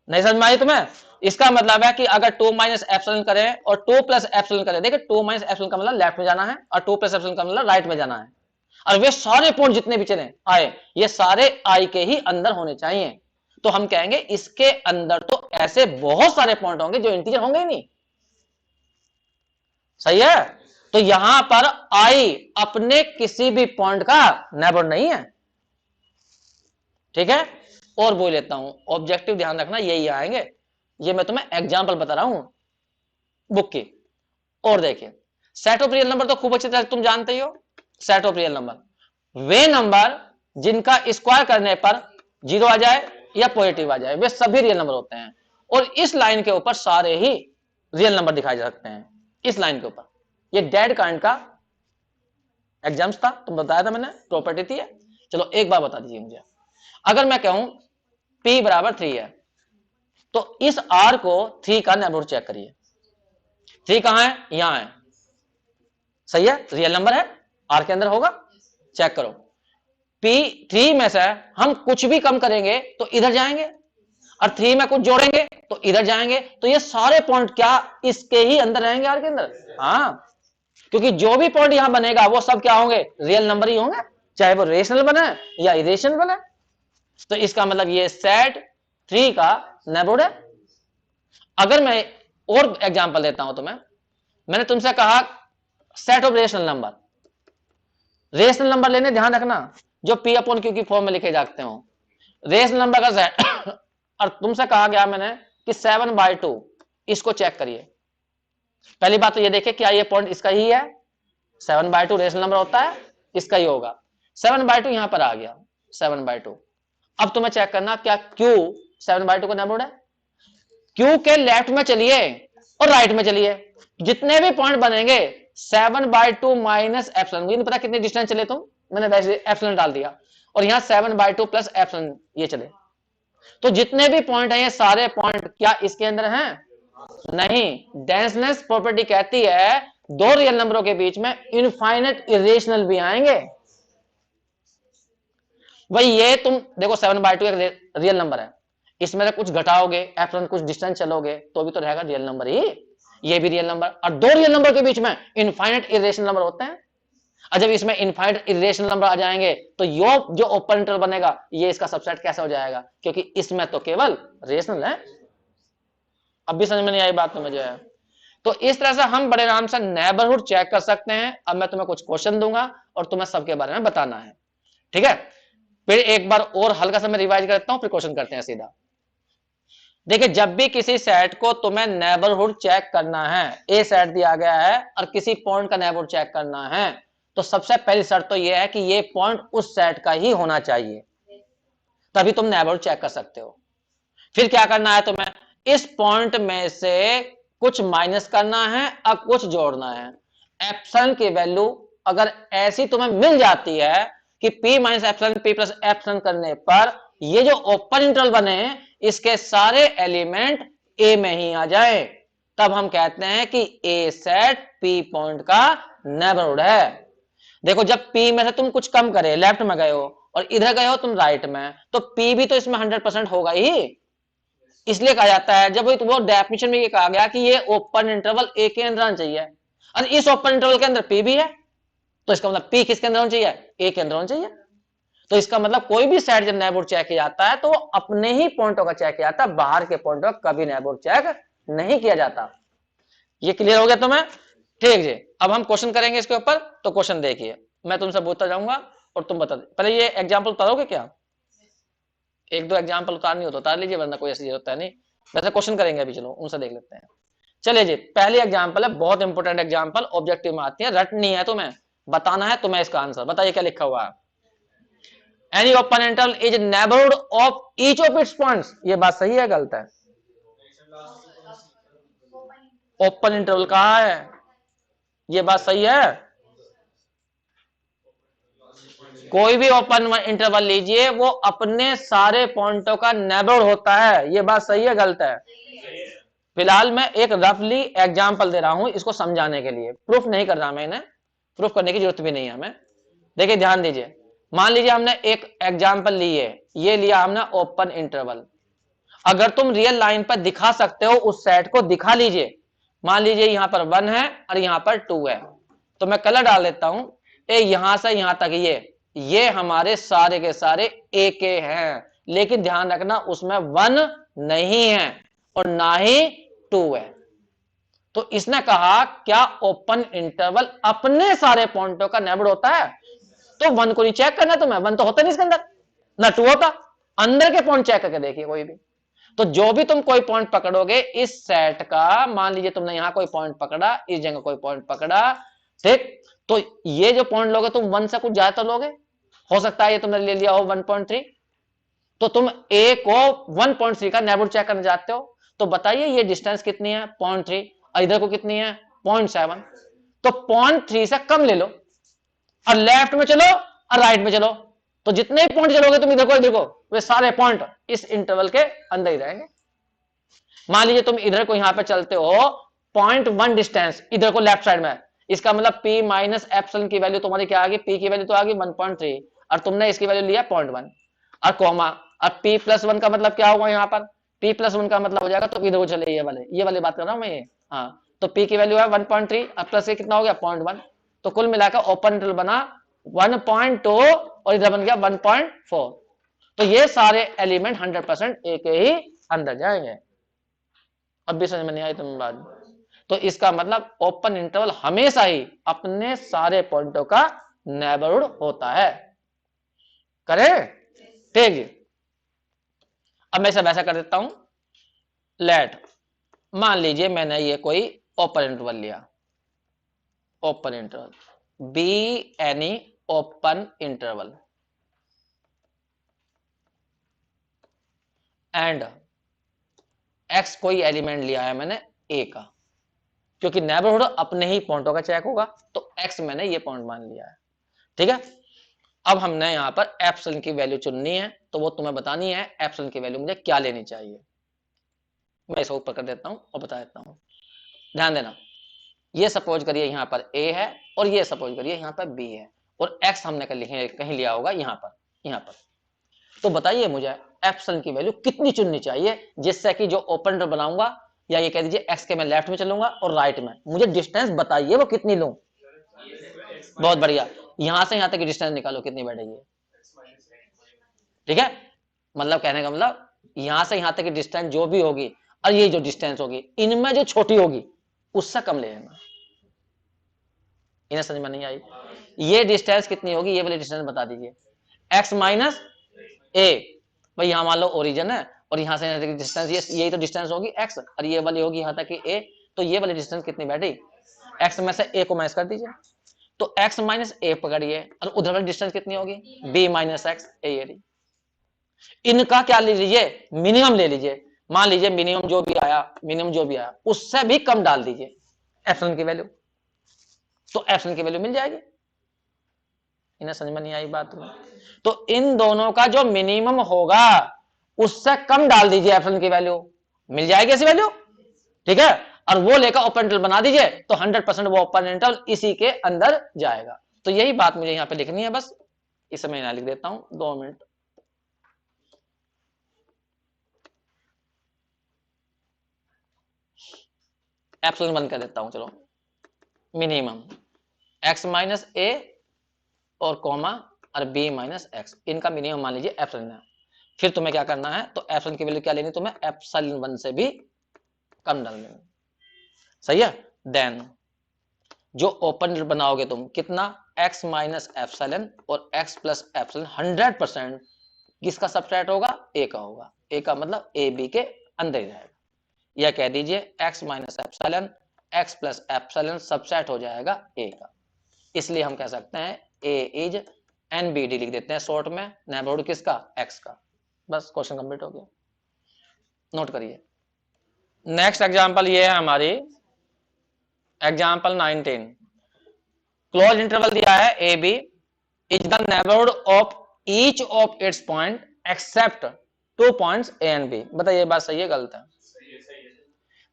नहीं समझ में आई तुम्हें? इसका मतलब है कि अगर 2 - एप्सिलॉन करें और 2 + एप्सिलॉन करें, देखिए 2 - एप्सिलॉन का मतलब लेफ्ट में जाना है और 2 + एप्सिलॉन का मतलब राइट में जाना है, और वे सारे पॉइंट जितने भी चले आए ये सारे आई के ही अंदर होने चाहिए। तो हम कहेंगे इसके अंदर तो ऐसे बहुत सारे पॉइंट होंगे जो इंटीजर होंगे ही नहीं। सही है? तो यहां पर आई अपने किसी भी पॉइंट का नेबरहुड नहीं है। ठीक है, और बोल लेता हूं, ऑब्जेक्टिव ध्यान रखना यही आएंगे, ये मैं तुम्हें एग्जांपल बता रहा हूं बुक की। और देखिए सेट ऑफ रियल नंबर तो खूब अच्छी तरह तुम जानते ही हो। Set of real number way number जिनका स्क्वायर करने पर 0 आ जाए या पॉजिटिव आ जाए, वे सभी रियल नंबर होते हैं। और इस लाइन के ऊपर सारे ही रियल नंबर दिखाए जा सकते हैं, इस लाइन के ऊपर। ये डेड काइंड का एग्जाम्स था, तुम बताया था मैंने, प्रॉपर्टी थी। चलो एक बार बता दीजिए मुझे, अगर मैं कहूं P = 3 है, तो इस R को 3 का नेबरहुड चेक करिए। 3 कहां है? यहां है, सही है, रियल नंबर है, R के अंदर होगा, चेक करो। P3 में से हम कुछ भी कम करेंगे तो इधर जाएंगे, और 3 में कुछ जोड़ेंगे तो इधर जाएंगे, तो ये सारे पॉइंट क्या इसके ही अंदर रहेंगे, R के अंदर? हाँ, क्योंकि जो भी पॉइंट यहां बनेगा वो सब क्या होंगे? रियल नंबर ही होंगे, चाहे वो रेशनल बने या इरेशनल बने। तो इसका मतलब ये सेट 3 का नेबरहुड है। अगर मैं और एग्जांपल देता हूं तुम्हें, मैंने तुमसे कहा set of rational number, rational number लेने ध्यान रखना जो P/Q की फॉर्म में लिखे जाते हो, रेशनल नंबर का सेट। और तुमसे कहा गया मैंने कि 7/2, इसको चेक करिए। पहली बात तो ये देखिए क्या ये पॉइंट इसका ही है? 7/2 रेशनल नंबर होता है, इसका ही होगा। 7/2 यहां पर आ गया, 7/2। अब तुम्हें चेक करना क्या Q 7/2 का नेबरहुड है? Q के लेफ्ट में चलिए और राइट में चलिए, जितने भी पॉइंट बनेंगे 7/2 माइनस एप्सिलॉन, मुझे नहीं पता कितने डिस्टेंस चले तुम, मैंने वैसे एप्सिलॉन डाल दिया, और यहां 7/2 प्लस एप्सिलॉन ये चले, तो जितने भी पॉइंट हैं ये सारे पॉइंट क्या इसके अंदर हैं? नहीं। डेंसनेस प्रॉपर्टी कहती है दो रियल नंबरों के बीच में इनफाइनाइट इरेशनल भी आएंगे। भाई ये तुम देखो 7/2 एक रियल नंबर है, इसमें से कुछ घटाओगे एप्सिलॉन कुछ डिस्टेंस चलोगे तो भी तो रहेगा रियल नंबर ही, ये भी रियल नंबर, और दो रियल नंबर के बीच में इनफाइनाइट इरेशनल नंबर होते हैं। और जब इसमें इनफाइनाइट इरेशनल नंबर आ जाएंगे तो यो जो ओपन इंटरवल बनेगा ये इसका सबसेट कैसे हो जाएगा, क्योंकि इसमें तो केवल रेशनल है। अब भी समझ में नहीं आई बात तो मुझे। तो इस तरह से हम बड़े आराम से नेबरहुड चेक कर सकते हैं। अब मैं तुम्हें कुछ क्वेश्चन दूंगा और तुम्हें सबके बारे में बताना है, ठीक है। फिर एक बार और हल्का सा मैं रिवाइज करता हूं, फिर क्वेश्चन करते हैं सीधा। देखिए, जब भी किसी सेट को तुम्हें नेबरहुड चेक करना है, ए सेट दिया गया है और किसी पॉइंट का नेबरहुड चेक करना है, तो सबसे पहली शर्त तो यह है कि ये पॉइंट उस सेट का ही होना चाहिए, तभी तुम नेबरहुड चेक कर सकते हो। फिर क्या करना है तुम्हें, इस पॉइंट में से कुछ माइनस करना है और कुछ जोड़ना है। एप्सिलॉन की वैल्यू अगर ऐसी तुम्हें मिल जाती है कि p minus epsilon p plus epsilon करने पर ये जो ओपन इंटरवल बने इसके सारे एलिमेंट a में ही आ जाए, तब हम कहते हैं कि a सेट p पॉइंट का नेबरहुड है। देखो, जब p में से तुम कुछ कम करे, लेफ्ट में गए हो और इधर गए हो तुम राइट में, तो p भी तो इसमें 100% होगा ही। इसलिए कहा जाता है, जब वो डेफिनेशन में ये कहा गया कि ये ओपन इंटरवल ए के अंदर आना चाहिए और इस ओपन इंटरवल के अंदर पी भी है, तो इसका मतलब पी किसके अंदर होना चाहिए, ए के अंदर होना चाहिए। तो इसका मतलब कोई भी सेट जब नेबरहुड चेक किया जाता है तो अपने ही पॉइंटों का चेक किया जाता है, बाहर के पॉइंटों का कभी नेबरहुड चेक नहीं किया जाता। ये क्लियर हो गया तुम्हें? ठीक जी। अब हम क्वेश्चन करेंगे इसके ऊपर। तो क्वेश्चन देखिए, मैं तुमसे पूछता जाऊंगा और तुम बता दे। पहले ये एग्जाम्पल उतारोगे क्या? एक दो एग्जाम्पल उतारनी हो तो उतार लीजिए, वरना कोई ऐसी जरूरत है नहीं। वैसे क्वेश्चन करेंगे अभी, चलो उनसे देख लेते हैं। चलिए जी, पहली एग्जाम्पल है, बहुत इंपॉर्टेंट एग्जाम्पल, ऑब्जेक्टिव में आती है, रटनी है तुम्हें, बताना है तुम्हें इसका आंसर। बताइए क्या लिखा हुआ है। Any open interval is neighbourhood of each of it's points. ये बात सही है गलत है? ओपन इंटरवल कहा है, ये बात सही है? कोई भी ओपन इंटरवल लीजिए वो अपने सारे पॉइंटों का नेबरहुड होता है। ये बात सही है गलत है? फिलहाल मैं एक रफली एग्जांपल दे रहा हूं इसको समझाने के लिए, प्रूफ नहीं कर रहा मैं इन्हें, प्रूफ करने की जरूरत भी नहीं है हमें। देखिए ध्यान दीजिए, मान लीजिए हमने एक एग्जांपल ली है, ये लिया हमने ओपन इंटरवल। अगर तुम रियल लाइन पर दिखा सकते हो उस सेट को दिखा लीजिए। मान लीजिए यहां पर 1 है और यहां पर 2 है, तो मैं कलर डाल देता हूं। यहां से यहां तक ये हमारे सारे के सारे ए के हैं, लेकिन ध्यान रखना उसमें 1 नहीं है और ना ही 2 है। तो इसने कहा क्या ओपन इंटरवल अपने सारे पॉइंटों का नेबरहुड होता है? तो 1 को नहीं चेक करना तुम्हें, 1 तो होता नहीं इसके अंदर, ना 2 होता। अंदर के पॉइंट चेक करके देखिए कोई भी। तो जो भी तुम कोई पॉइंट पकड़ोगे इस सेट का, मान लीजिए तुमने यहां कोई पॉइंट पकड़ा, इस जगह कोई पॉइंट पकड़ा, ठीक, तो ये जो पॉइंट लोगे तुम 1 से कुछ ज्यादा लोगे, हो सकता है ये तुमने ले लिया हो 1.3, तो तुम ए को 1.3 का नेबरहुड चेक करना चाहते हो, तो बताइए ये डिस्टेंस कितनी है, 0.3, और इधर को कितनी है, 0.7, तो 0.3 से कम ले लो और लेफ्ट में चलो और राइट में चलो, तो जितने भी पॉइंट चलोगे तुम इधर को इधर को, वे सारे पॉइंट इस इंटरवल के अंदर ही रहेंगे। मान लीजिए तुम इधर को यहां पे चलते हो 0.1 डिस्टेंस इधर को लेफ्ट साइड में, इसका मतलब p माइनस एप्सिलॉन की वैल्यू तुम्हारी क्या आ गई, p की वैल्यू तो आ गई 1.3 और तुमने इसकी वैल्यू लिया 0.1 और कोमा, और p प्लस 1 का मतलब क्या होगा, यहाँ पर p प्लस 1 का मतलब हो जाएगा, तो इधर को चले ये वाले बात कर रहा हूं मैं, ये हाँ, तो p की वैल्यू है 1.3 और प्लस कितना हो गया 0.1, तो कुल मिलाकर ओपन इंटरवल बना 1.2 और इधर बन गया 1.4। तो ये सारे एलिमेंट 100% ए के ही अंदर जाएंगे। अब भी समझ में नहीं आई तुम्हें बात? तो इसका मतलब ओपन इंटरवल हमेशा ही अपने सारे पॉइंटों का नेबरहुड होता है। करें? ठीक जी। अब मैं सब ऐसा कर देता हूं, लेट, मान लीजिए मैंने ये कोई ओपन इंटरवल लिया, open interval be any open interval and x कोई एलिमेंट लिया है मैंने ए का, क्योंकि नेबरहुड अपने ही पॉइंटों का चेक होगा, तो एक्स मैंने ये पॉइंट मान लिया है, ठीक है। अब हमने यहां पर एप्सिलॉन की वैल्यू चुननी है, तो वो तुम्हें बतानी है एप्सिलॉन की वैल्यू मुझे क्या लेनी चाहिए। मैं इसको ऊपर कर देता हूं और बता देता हूं, ध्यान देना। ये सपोज करिए यहां पर ए है और ये सपोज करिए यहां पर बी है और एक्स हमने कहीं लिया होगा यहां पर। तो बताइए मुझे एप्सिलॉन की वैल्यू कितनी चुननी चाहिए जिससे कि जो ओपन इंटरवल बनाऊंगा, या ये कह दीजिए एक्स के मैं लेफ्ट में चलूंगा और राइट में, मुझे डिस्टेंस बताइए वो कितनी लूं। बहुत बढ़िया। यहां से यहां तक की डिस्टेंस निकालो कितनी बैठेगी, ठीक है। मतलब कहने का मतलब यहां से यहां तक की डिस्टेंस जो भी होगी और ये जो डिस्टेंस होगी इनमें जो छोटी होगी उससे कम ले लेना। इन्हें समझ में नहीं आई? ये डिस्टेंस कितनी होगी, ये वाली डिस्टेंस बता दीजिए। x माइनस ए, भाई यहां मान लो ओरिजिन है और यहां से यहां तक की डिस्टेंस यही तो डिस्टेंस होगी x, और ये वाली होगी यहां तक की a, तो ये वाली डिस्टेंस कितनी बैठी, x में से a को माइनस कर दीजिए, तो x माइनस ए पकड़िए, और उधर वाली डिस्टेंस कितनी होगी b माइनस एक्स, ये रही। इनका क्या ले लीजिए, मिनिमम ले लीजिए। मान लीजिए मिनिमम जो भी आया उससे भी कम डाल दीजिए एप्सिलॉन की वैल्यू, तो एप्सिलॉन की वैल्यू मिल जाएगी। इन्हें समझ में नहीं आई बात में? तो इन दोनों का जो मिनिमम होगा उससे कम डाल दीजिए एप्सिलॉन की वैल्यू, मिल जाएगी ऐसी वैल्यू, ठीक है। और वो लेकर ओपन इंटरवल बना दीजिए, तो 100% वो ओपन इंटरवल इसी के अंदर जाएगा। तो यही बात मुझे यहां पे लिखनी है, बस इसे मैं यहां लिख देता हूं, 2 मिनट। एप्सिलॉन बंद कर देता हूं, चलो। मिनिमम x माइनस ए और कॉमा और b माइनस एक्स, इनका मिनिमम मान लीजिए एप्सिलॉन है। फिर तुम्हें क्या करना है, तो एप्सिलॉन की वैल्यू क्या लेनी, तुम्हें एप्सिलॉन 1 से भी कम डालनी, सही है। देन जो ओपन इंटरवल बनाओगे तुम कितना, x माइनस एप्सिलॉन और x प्लस एप्सिलॉन 100% किसका सबट्रैक्ट होगा, a का होगा। a का मतलब a b के अंदर ही रहेगा, या कह दीजिए x minus epsilon x plus epsilon subset हो जाएगा a का। इसलिए हम कह सकते हैं a इज NBD लिख देते हैं शॉर्ट में, नेबरहुड किसका, x का। बस क्वेश्चन कंप्लीट हो गया, नोट करिए। नेक्स्ट एग्जांपल ये है हमारी एग्जांपल 19। क्लोज इंटरवल दिया है A B, is the neighbourhood of each of its point except 2 points A and B. बताइए बात सही है गलत है?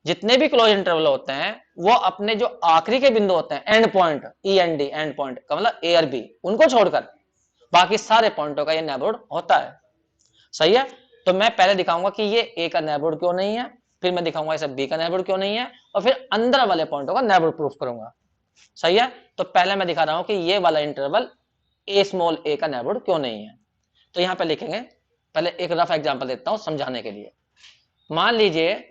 जितने भी क्लोज इंटरवल होते हैं वो अपने जो आखिरी के बिंदु होते हैं and point, E and D, and point का मतलब ए और बी, उनको छोड़कर बाकी सारे पॉइंटों का ये नेबरहुड होता है, सही है। तो मैं पहले दिखाऊंगा कि ये ए का नेबरहुड क्यों नहीं है, फिर मैं दिखाऊंगा इसे बी का नेबरहुड क्यों नहीं है, और फिर अंदर वाले पॉइंटों का नेबरहुड प्रूफ करूंगा, सही है। तो पहले मैं दिखा रहा हूं कि ये वाला इंटरवल ए स्मॉल ए का नेबरहुड क्यों नहीं है। तो यहां पे लिखेंगे, पहले एक रफ एग्जांपल देता हूं समझाने के लिए। मान लीजिए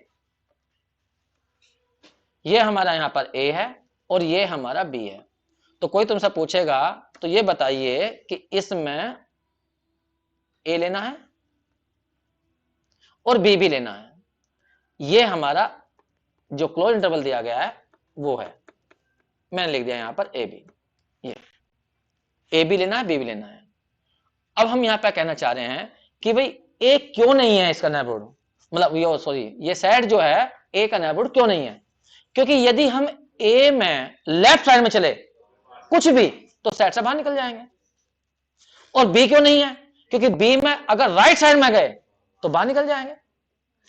ये हमारा यहां पर ए है और ये हमारा बी है, तो कोई तुमसे पूछेगा तो ये बताइए कि इसमें ए लेना है और बी भी लेना है। ये हमारा जो क्लोज इंटरवल दिया गया है वो है, मैंने लिख दिया यहां पर ए बी, ये ए भी लेना है बी भी लेना है। अब हम यहां पर कहना चाह रहे हैं कि भाई ए क्यों नहीं है इसका नेबरहुड, मतलब ये सॉरी ये सेट जो है ए का नेबरहुड क्यों नहीं है, क्योंकि यदि हम ए में लेफ्ट साइड में चले कुछ भी तो सेट से बाहर निकल जाएंगे। और बी क्यों नहीं है, क्योंकि बी में अगर राइट साइड में गए तो बाहर निकल जाएंगे,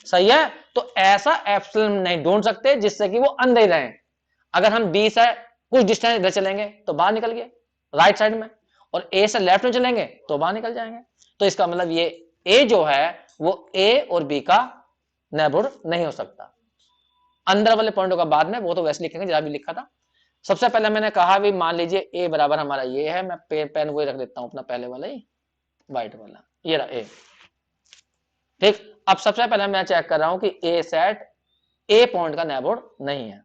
सही है। तो ऐसा एप्सिलॉन नहीं ढूंढ सकते जिससे कि वो अंदर ही रहे। अगर हम बी से कुछ डिस्टेंस इधर चलेंगे तो बाहर निकल गए राइट साइड में, और ए से लेफ्ट में चलेंगे तो बाहर निकल जाएंगे। तो इसका मतलब ये ए जो है वो ए और बी का नेबरहुड नहीं हो सकता। अंदर वाले पॉइंटों का बाद में वो तो वैसे लिखेंगे जहां भी लिखा था। सबसे पहले मैंने कहा भी मान लीजिए ए बराबर हमारा ये है, मैं पेन वही रख देता हूं अपना पहले वाला ही व्हाइट वाला, ये रहा ए, ठीक। अब सबसे पहले मैं चेक कर रहा हूं कि ए सेट ए पॉइंट का नेबरहुड नहीं है।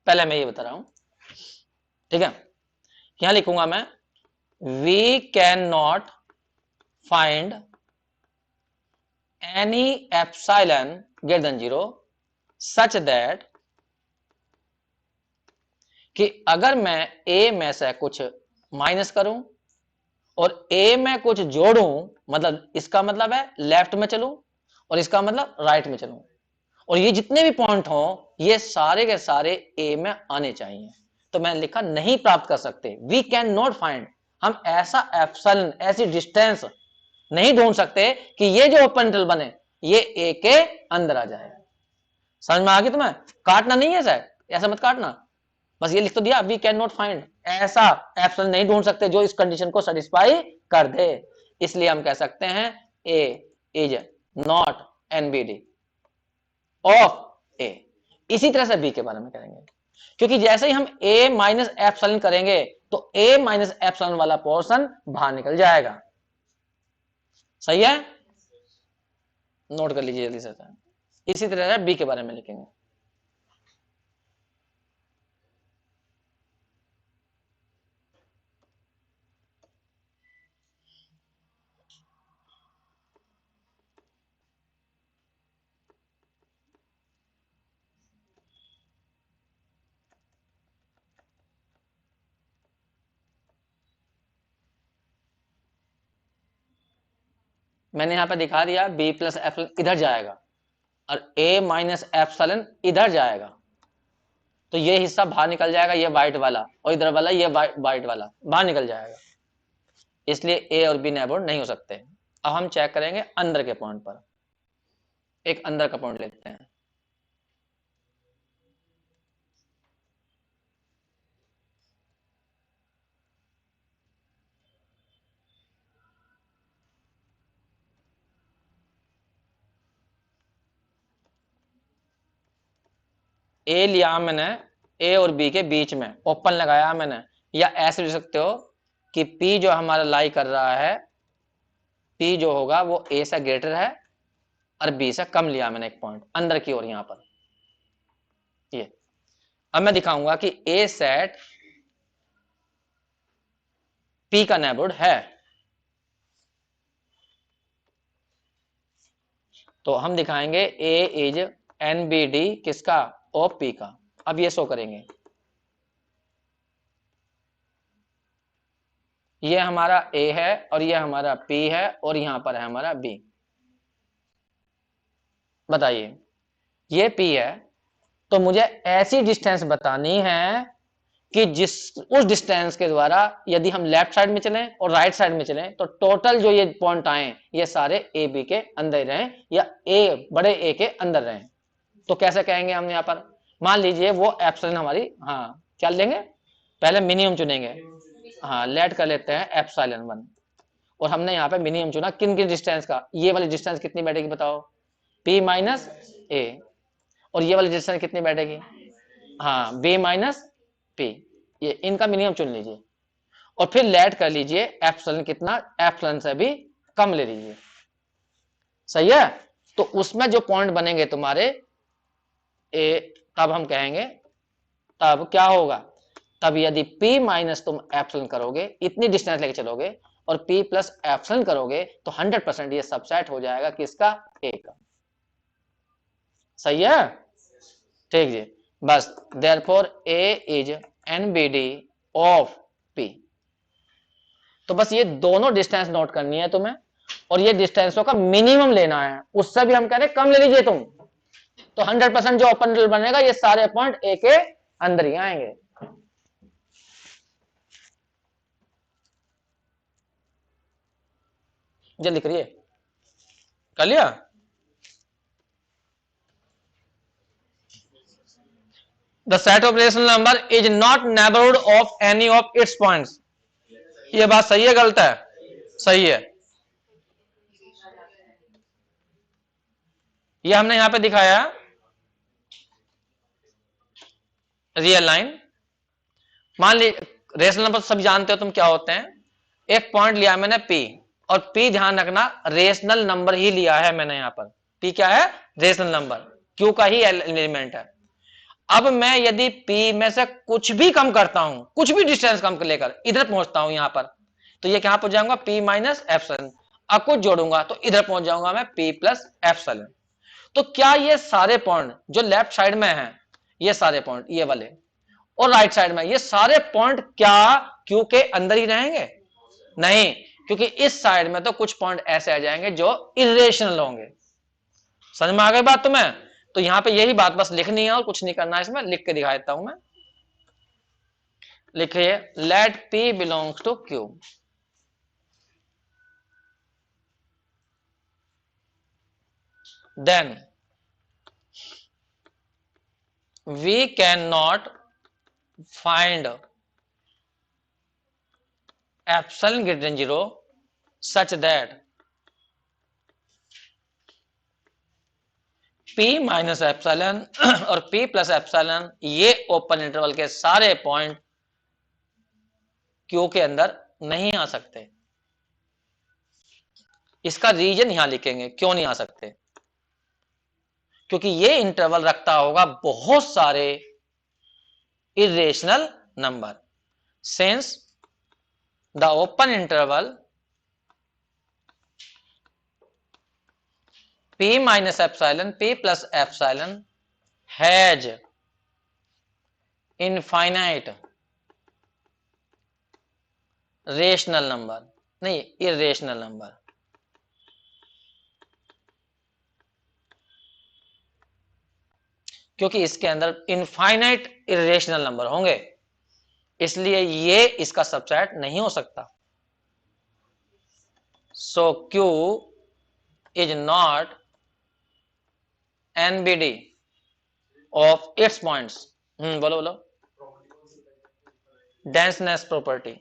पहले मैं ये बता रहा हूं, ठीक है। यहां लिखूंगा मैं we can not find any epsilon greater than 0 such that कि अगर मैं ए में से कुछ माइनस करूं और ए में कुछ जोड़ूं, मतलब इसका मतलब है लेफ्ट में चलूं और इसका मतलब राइट में चलूं, और ये जितने भी पॉइंट हो ये सारे के सारे ए में आने चाहिए। तो मैंने लिखा नहीं प्राप्त कर सकते, वी कैन नॉट फाइंड, हम ऐसा एप्सिलॉन ऐसी डिस्टेंस नहीं ढूंढ सकते कि ये जो ओपन इंटरवल बने ये ए के अंदर आ जाए। समझ में आ गई तुम्हें? काटना नहीं है सर, ऐसा मत काटना, बस ये लिख तो दिया वी कैन नॉट फाइंड, ऐसा एप्सिलॉन नहीं ढूंढ सकते जो इस कंडीशन को सेटिस्फाई कर दे। इसलिए हम कह सकते हैं ए इज नॉट एनबीडी ऑफ ए। इसी तरह से बी के बारे में करेंगे, क्योंकि जैसे ही हम a माइनस एप्सिलॉन करेंगे तो a माइनस एप्सिलॉन वाला पोर्शन बाहर निकल जाएगा। सही है, नोट कर लीजिए जल्दी से। इसी तरह से बी के बारे में लिखेंगे। मैंने यहां पे दिखा दिया b प्लस एप्सिलॉन इधर जाएगा और a माइनस एप्सिलॉन इधर जाएगा, तो ये हिस्सा बाहर निकल जाएगा, ये व्हाइट वाला, और इधर वाला ये व्हाइट वाला बाहर निकल जाएगा। इसलिए ए और बी नेबरहुड नहीं हो सकते। अब हम चेक करेंगे अंदर के पॉइंट पर। एक अंदर का पॉइंट लेते हैं। ए लिया मैंने, ए और बी के बीच में ओपन लगाया मैंने, या ऐसे लिख सकते हो कि पी जो हमारा लाई कर रहा है, पी जो होगा वो ए से ग्रेटर है और बी से कम लिया मैंने एक पॉइंट अंदर की ओर यहां पर। ये अब मैं दिखाऊंगा कि ए सेट पी का नेबरहुड है। तो हम दिखाएंगे ए इज एनबीडी किसका, ऑफ पी का। अब ये शो करेंगे, ये हमारा ए है और ये हमारा पी है और यहां पर है हमारा बी। बताइए, ये पी है, तो मुझे ऐसी डिस्टेंस बतानी है कि जिस उस डिस्टेंस के द्वारा यदि हम लेफ्ट साइड में चलें और राइट साइड में चलें तो टोटल जो ये पॉइंट आए ये सारे ए बी के अंदर रहें या ए बड़े ए के अंदर रहें। तो कैसे कहेंगे हम यहाँ पर, मान लीजिए वो एप्सिलॉन हमारी, हाँ क्या लेंगे, पहले मिनिमम चुनेंगे। हाँ लेट कर लेते हैं एप्सिलॉन 1, और हमने यहाँ पे मिनिमम चुना किन किन डिस्टेंस का, ये वाली डिस्टेंस कितनी बैठेगी बताओ, पी माइनस ए, और ये वाली डिस्टेंस कितनी बैठेगी, हाँ बी माइनस पी, ये इनका मिनिमम चुन लीजिए और फिर लेट कर लीजिए एप्सिलॉन कितना, एप्सिलॉन से भी कम ले लीजिए। सही है, तो उसमें जो पॉइंट बनेंगे तुम्हारे ए, तब हम कहेंगे, तब क्या होगा, तब यदि P माइनस तुम एप्सिलॉन करोगे, इतनी डिस्टेंस लेके चलोगे और P प्लस एप्सिलॉन करोगे तो 100% ये सबसेट हो जाएगा किसका, A का। सही है, ठीक जी, बस therefore A is NBD of P। तो बस ये दोनों डिस्टेंस नोट करनी है तुम्हें, और ये डिस्टेंसों का मिनिमम लेना है, उससे भी हम कह रहे हैं कम ले लीजिए तुम, तो 100% जो ओपन इंटरवल बनेगा ये सारे पॉइंट ए के अंदर ही आएंगे। जल्दी करिए, कर लिया। The set of rational number is not neighbourhood of any of its points. ये बात सही है गलत है, सही है। ये हमने यहां पे दिखाया रियल लाइन। मान लीजिए रेशनल नंबर सब जानते हो तुम क्या होते हैं, एक पॉइंट लिया मैंने P, और P ध्यान रखना रेशनल नंबर ही लिया है मैंने यहां पर, P क्या है, रेशनल नंबर, Q का ही एलिमेंट है। अब मैं यदि P में से कुछ भी कम करता हूं, कुछ भी डिस्टेंस कम कर लेकर इधर पहुंचता हूं यहां पर, तो ये कहां पहुंच जाऊंगा, P माइनस एप्सिलॉन। अब कुछ जोड़ूंगा तो इधर पहुंच जाऊंगा मैं P प्लस एप्सिलॉन। तो क्या ये सारे पॉइंट जो लेफ्ट साइड में हैं, ये सारे पॉइंट ये वाले, और राइट साइड में ये सारे पॉइंट क्या Q के अंदर ही रहेंगे, नहीं, क्योंकि इस साइड में तो कुछ पॉइंट ऐसे आ जाएंगे जो इरेशनल होंगे। समझ में आ गई बात तुम्हें, तो यहां पे यही बात बस लिखनी है और कुछ नहीं करना है, इसमें लिख के दिखा देता हूं मैं। लिखिए let P belongs to Q, then we cannot find epsilon greater than 0 such that P minus epsilon और P प्लस एप्सिलॉन ये ओपन इंटरवल के सारे पॉइंट Q के अंदर नहीं आ सकते। इसका रीजन यहां लिखेंगे क्यों नहीं आ सकते, क्योंकि ये इंटरवल रखता होगा बहुत सारे irrational number. Since the open interval P minus epsilon P plus epsilon has infinite rational number, नहीं इरेशनल नंबर। क्योंकि इसके अंदर इनफाइनाइट इरेशनल नंबर होंगे, इसलिए ये इसका सबसेट नहीं हो सकता। सो Q is not NBD of its points. बोलो बोलो। डेंसनेस प्रॉपर्टी,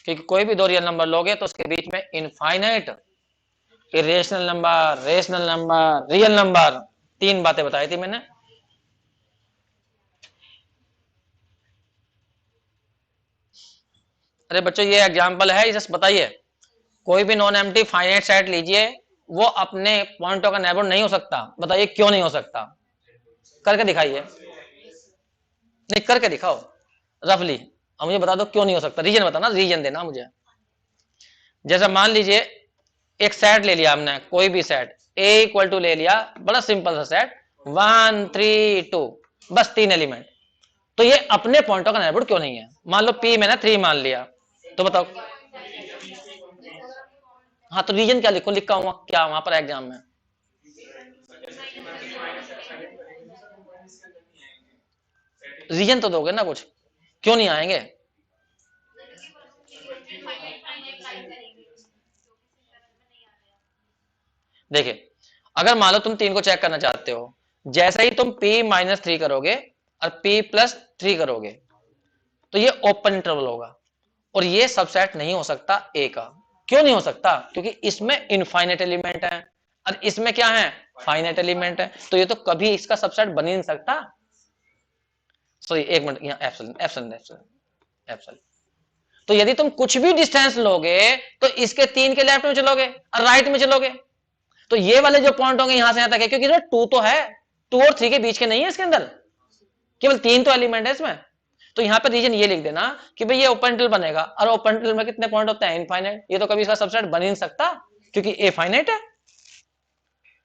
क्योंकि कोई भी दो रियल नंबर लोगे तो उसके बीच में infinite irrational number, rational number, real number, तीन बातें बताई थी मैंने। अरे बच्चों ये एग्जांपल है, जस्ट बताइए। कोई भी नॉन एम्प्टी फाइनाइट सेट लीजिए, वो अपने पॉइंटों का नेबरहुड नहीं हो सकता। बताइए क्यों नहीं हो सकता, करके दिखाइए। नहीं करके दिखाओ रफली, अब मुझे बता दो क्यों नहीं हो सकता। रीजन बताना, रीजन देना मुझे। जैसा मान लीजिए एक सेट ले लिया हमने, कोई भी सेट A इक्वल टू ले लिया, बड़ा सिंपल सा सेट 1 3 2, बस 3 एलिमेंट। तो ये अपने पॉइंटों का नेबरहुड क्यों नहीं है। मान लो P मैंने 3 मान लिया, तो बताओ। हाँ तो रीजन क्या लिखो, लिखा हुआ क्या वहां पर एग्जाम में। रीजन तो दोगे ना कुछ, क्यों नहीं आएंगे। देखिए अगर मान लो तुम 3 को चेक करना चाहते हो, जैसे ही तुम P माइनस 3 करोगे और P प्लस 3 करोगे तो ये ओपन इंटरवल होगा, और ये सबसेट नहीं हो सकता A का। क्यों नहीं हो सकता, क्योंकि इसमें इनफाइनाइट एलिमेंट है और इसमें क्या है, फाइनाइट एलिमेंट है, तो ये तो कभी इसका सबसेट बन ही नहीं सकता। सॉरी एक मिनट, यहाँ एप्सिलॉन एप्सिलॉन एप्सिलॉन एप्सिलॉन। तो यदि तुम कुछ भी डिस्टेंस लोगे तो इसके 3 के लेफ्ट में चलोगे और राइट में चलोगे, तो ये वाले जो पॉइंट होंगे यहां से यहां तक है, क्योंकि 2 तो है, 2 और 3 के बीच के नहीं है इसके अंदर, केवल 3 तो एलिमेंट है इसमें। तो यहां पर रीजन ये लिख देना कि भाई ये ओपन इंटरवल बनेगा, और ओपन इंटरवल में कितने पॉइंट होते हैं, इनफाइनाइट। ये तो कभी इसका सबसेट बन ही नहीं सकता क्योंकि ए फाइनाइट है।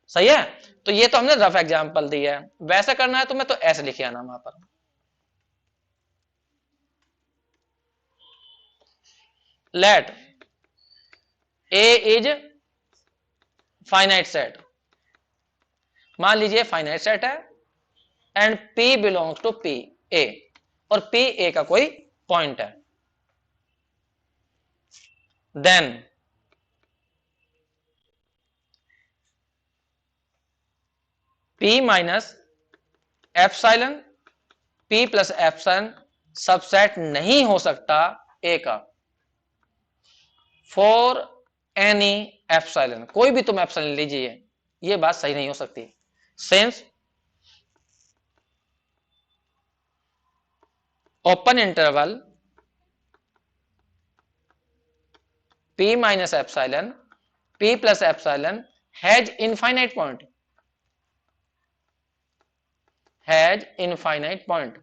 सही है, तो ये तो हमने रफ एग्जांपल दिया है। वैसा करना है तो मैं तो ऐसे लिखे आना वहां पर, let A is finite set. मान लीजिए फाइनाइट सेट है and P belongs to P A, और P A का कोई पॉइंट है, then P minus epsilon P plus epsilon subset नहीं हो सकता A का फॉर एनी एप्सिलॉन। कोई भी तुम एप्सिलॉन लीजिए, ये बात सही नहीं हो सकती। Since open interval P minus epsilon P plus epsilon has infinite point, has infinite point,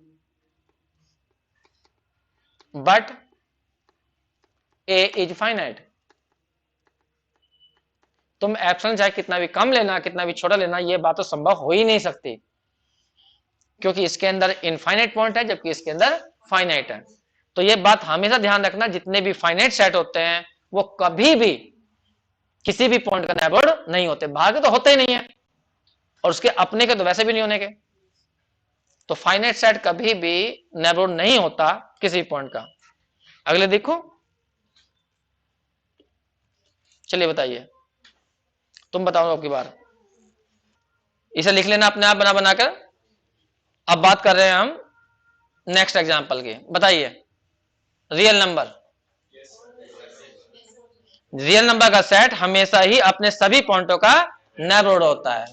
but A is finite. तुम एप्सिलॉन चाहे कितना भी कम लेना, कितना भी छोटा लेना, ये बात तो संभव हो ही नहीं सकती, क्योंकि इसके अंदर इनफाइनाइट पॉइंट है जबकि इसके अंदर फाइनाइट है। तो ये बात हमेशा ध्यान रखना, जितने भी फाइनाइट सेट होते हैं वो कभी भी किसी भी पॉइंट का नेबरहुड नहीं होते, बाहर के तो होते ही नहीं है, और उसके अपने के तो वैसे भी नहीं होने के। तो फाइनाइट सेट कभी भी नेबरहुड नहीं होता किसी पॉइंट का। अगले देखो, चलिए बताइए, तुम बताओ आपकी बार, इसे लिख लेना अपने आप बना बनाकर। अब बात कर रहे हैं हम नेक्स्ट एग्जांपल की। बताइए रियल नंबर, रियल नंबर का सेट हमेशा ही अपने सभी पॉइंटों का नेबरहुड होता है,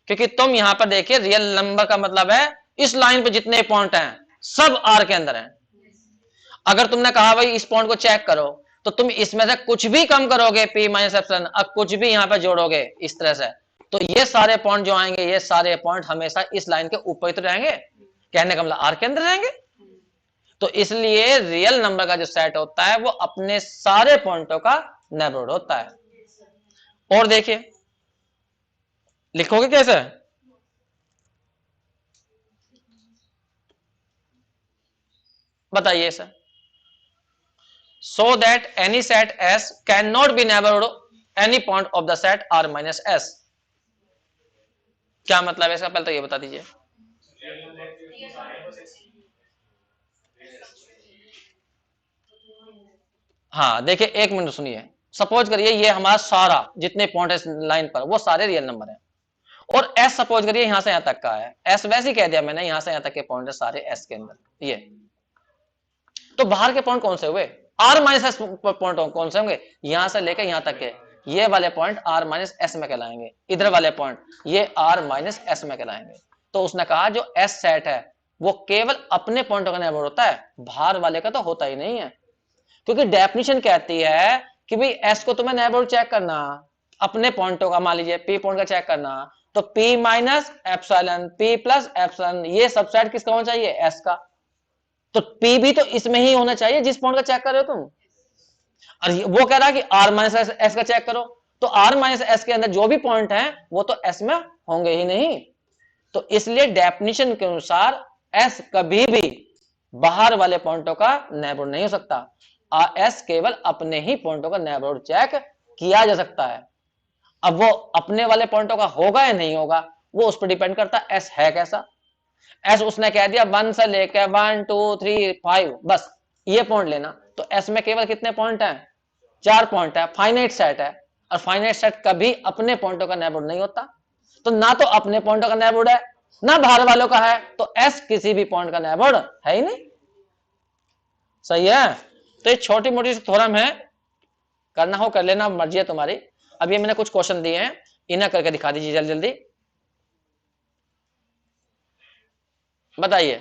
क्योंकि तुम यहां पर देखिए रियल नंबर का मतलब है इस लाइन पे जितने पॉइंट हैं सब आर के अंदर हैं। अगर तुमने कहा भाई इस पॉइंट को चेक करो, तो तुम इसमें से कुछ भी कम करोगे पी माइनस एप्सिलॉन, अब कुछ भी यहां पर जोड़ोगे इस तरह से, तो ये सारे पॉइंट जो आएंगे ये सारे पॉइंट हमेशा इस लाइन के ऊपर ही तो रहेंगे, कहने का मतलब आर के अंदर रहेंगे। तो इसलिए रियल नंबर का जो सेट होता है वो अपने सारे पॉइंटों का नेबरहुड होता है। और देखिए लिखोगे कैसे, बताइए sir. so that any set S cannot be neighborhood any point of the set R minus S। क्या मतलब है इसका, पहले तो ये बता दीजिए। हाँ देखिए, एक मिनट सुनिए। सपोज करिए ये हमारा सारा जितने पॉइंट है लाइन पर वो सारे रियल नंबर है, और एस सपोज करिए यहां से यहां तक का है, एस वैसे ही कह दिया मैंने, यहां से यहां तक के पॉइंट है सारे एस के अंदर ये, तो बाहर के पॉइंट कौन से हुए, आर माइनस एस पॉइंट कौन से होंगे, यहां से लेकर यहां तक के ये वाले पॉइंट आर माइनस एस में कहलाएंगे, इधर वाले पॉइंट ये आर माइनस एस में कहलाएंगे। तो उसने कहा जो एस सेट है वो केवल अपने पॉइंटों का नेबरहुड होता है, बाहर वाले का तो होता ही नहीं है, क्योंकि डेफिनेशन कहती है कि भाई एस को तुम्हें नेबरहुड चेक करना, अपने पॉइंटों का मान लीजिए पी पॉइंट का चेक करना, तो P minus epsilon P plus epsilon ये सबसेट किसका होना चाहिए, एस का। तो पी भी तो इसमें ही होना चाहिए जिस पॉइंट का चेक कर रहे हो तुम, और वो कह रहा है कि आर माइनस एस का चेक करो, तो आर माइनस एस के अंदर जो भी पॉइंट है वो तो एस में होंगे ही नहीं। तो इसलिए डेफिनेशन के अनुसार एस कभी भी बाहर वाले पॉइंटों का नेबरहुड नहीं हो सकता, एस केवल अपने ही पॉइंटों का नेबरहुड चेक किया जा सकता है। अब वो अपने वाले पॉइंटों का होगा या नहीं होगा वो उस पर डिपेंड करता है एस है कैसा। एस उसने कह दिया 1 से लेकर 1 2 3 5 बस ये पॉइंट लेना, तो एस में केवल कितने पॉइंट हैं, 4 पॉइंट है, फाइनाइट सेट है, और फाइनाइट सेट कभी अपने पॉइंटों का नेबरहुड नहीं होता, तो ना तो अपने पॉइंटों का नेबरहुड है ना बाहर वालों का है, तो एस किसी भी पॉइंट का नेबरहुड है ही नहीं। सही है, तो ये छोटी मोटी थ्योरम है, करना हो कर लेना, मर्जी है तुम्हारी। अब ये मैंने कुछ क्वेश्चन दिए हैं, इन्हें करके दिखा दीजिए जल्दी जल्दी, बताइए।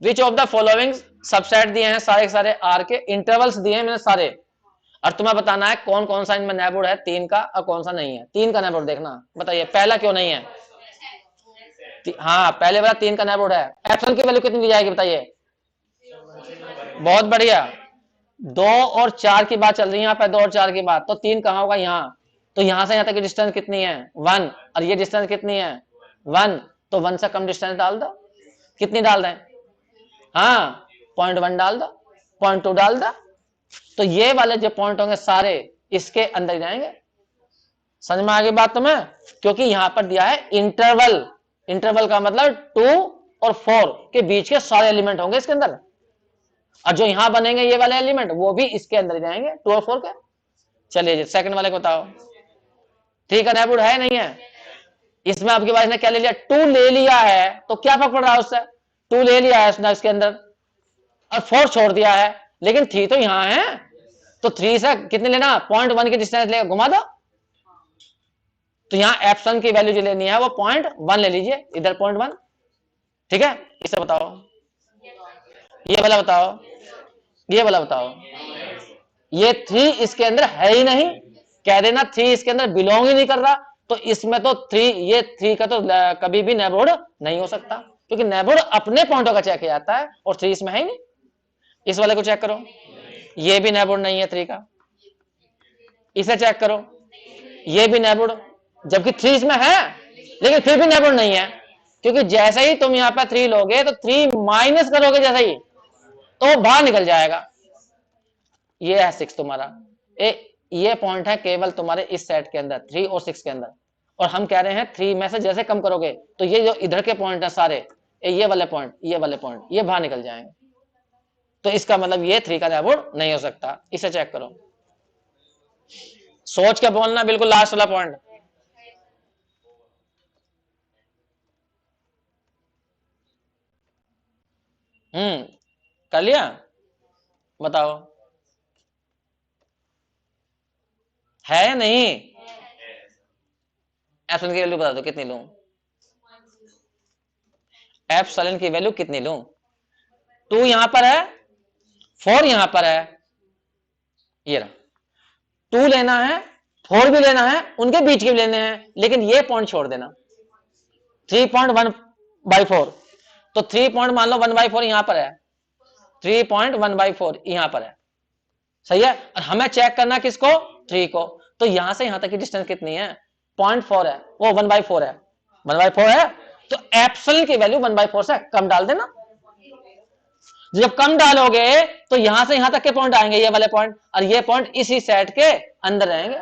Which of the following subset दिए हैं सारे के सारे आर के, इंटरवल्स दिए हैं मैंने सारे, और तुम्हें बताना है कौन कौन सा इनमें नेबरहुड है 3 का और कौन सा नहीं है। 3 का नेबरहुड देखना, बताइए पहला क्यों नहीं है, हाँ पहले वाला 3 का नेबरहुड है। एप्सिलॉन की वैल्यू कितनी दी जाएगी बताइए, बहुत बढ़िया, 2 और 4 की बात चल रही है यहाँ पे, 2 और 4 की बात, तो 3 कहाँ होगा, यहाँ, तो यहां से यहां तक की डिस्टेंस कितनी है 1, और ये डिस्टेंस कितनी है 1, तो 1 से कम डिस्टेंस डाल दो, कितनी डाल दें, हाँ 0.1 डाल दो, 0.2 डाल दो, तो ये वाले जो पॉइंट होंगे सारे इसके अंदर ही जाएंगे। समझ में आ गई बात तुम्हें, क्योंकि यहां पर दिया है इंटरवल, इंटरवल का मतलब 2 और 4 के बीच के सारे एलिमेंट होंगे इसके अंदर, और जो यहां बनेंगे ये वाले एलिमेंट वो भी इसके अंदर ही जाएंगे 2 और 4 के। चलिए सेकंड वाले को बताओ, 3 का नेबरहुड है नहीं है, इसमें आपके पास ने क्या ले लिया, 2 ले लिया है, तो क्या फर्क पड़ रहा है उससे, 2 ले लिया है उसने इसके अंदर और 4 छोड़ दिया है, लेकिन 3 तो यहां है, तो 3 से कितने लेना, 0.1 की डिस्टेंस लेकर घुमा दो, तो यहां एप्सिलॉन की वैल्यू जो लेनी है वो 0.1 ले लीजिए, इधर 0.1, ठीक है। इसे बताओ, ये वाला बताओ, ये वाला बताओ, ये 3 इसके अंदर है ही नहीं, कह देना 3 इसके अंदर बिलोंग ही नहीं कर रहा, तो इसमें तो 3, ये 3 का तो कभी भी नेबरहुड नहीं हो सकता, क्योंकि नेबरहुड अपने पॉइंटों का चेक किया जाता है और 3 इसमें है ही नहीं। इस वाले को चेक करो, ये भी नेबरहुड नहीं है 3 का, इसे चेक करो, ये भी नेबरहुड, जबकि 3 इसमें है लेकिन फिर भी नेबरहुड नहीं है, क्योंकि जैसे ही तुम यहां पर 3 लोगे तो 3 माइनस करोगे जैसे ही, तो बाहर निकल जाएगा, ये है 6 तुम्हारा, ये पॉइंट है केवल तुम्हारे इस सेट के अंदर 3 और 6 के अंदर, और हम कह रहे हैं 3 में से जैसे कम करोगे तो ये जो इधर के पॉइंट है सारे, ये वाले पॉइंट, ये वाले पॉइंट, ये बाहर निकल जाएंगे, तो इसका मतलब ये 3 का नेबरहुड नहीं हो सकता। इसे चेक करो, सोच के बोलना, बिल्कुल लास्ट वाला पॉइंट। कर लिया, बताओ। है या नहीं? एप्सिलॉन की वैल्यू बता दो कितनी लूं? एप्सिलॉन की वैल्यू कितनी लूं? 2 यहां पर है, 4 यहां पर है, ये रहा। 2 लेना है, 4 भी लेना है, उनके बीच के भी लेने हैं, लेकिन ये पॉइंट छोड़ देना 3.1/4। तो 3 पॉइंट मान लो 1/4 यहां पर है, 3.1/4 यहां पर है, सही है। और हमें चेक करना किसको? 3 को। तो यहां से यहां तक की डिस्टेंस कितनी है? 0.4 है, वो 1/4 है, 1/4 है। तो एप्सिलॉन की वैल्यू 1/4 से कम डाल देना। जब कम डालोगे तो यहां से यहां तक के पॉइंट आएंगे, ये वाले पॉइंट, और ये पॉइंट इसी सेट के अंदर रहेंगे।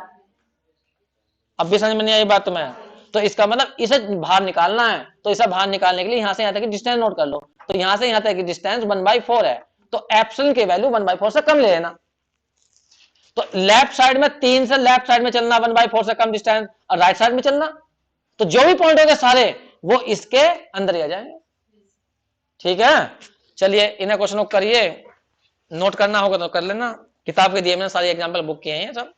अब भी समझ में नहीं आई बात तुम्हें? तो इसका मतलब इसे बाहर निकालना है, तो इसे बाहर निकालने के लिए यहां से यहां तक की डिस्टेंस नोट कर लो। तो यहां से यहां तक की डिस्टेंस 1/4 है, तो एप्सिलॉन की वैल्यू 1/4 से कम ले लेना। तो लेफ्ट साइड में 3 से लेफ्ट साइड में चलना 1/4 से कम डिस्टेंस, और राइट साइड में चलना, तो जो भी पॉइंट होंगे सारे वो इसके अंदर ही आ जाएंगे। ठीक है, चलिए इन्हें क्वेश्चन को करिए, नोट करना होगा तो कर लेना, किताब के दिए मैंने सारी एग्जांपल बुक किए हैं सब।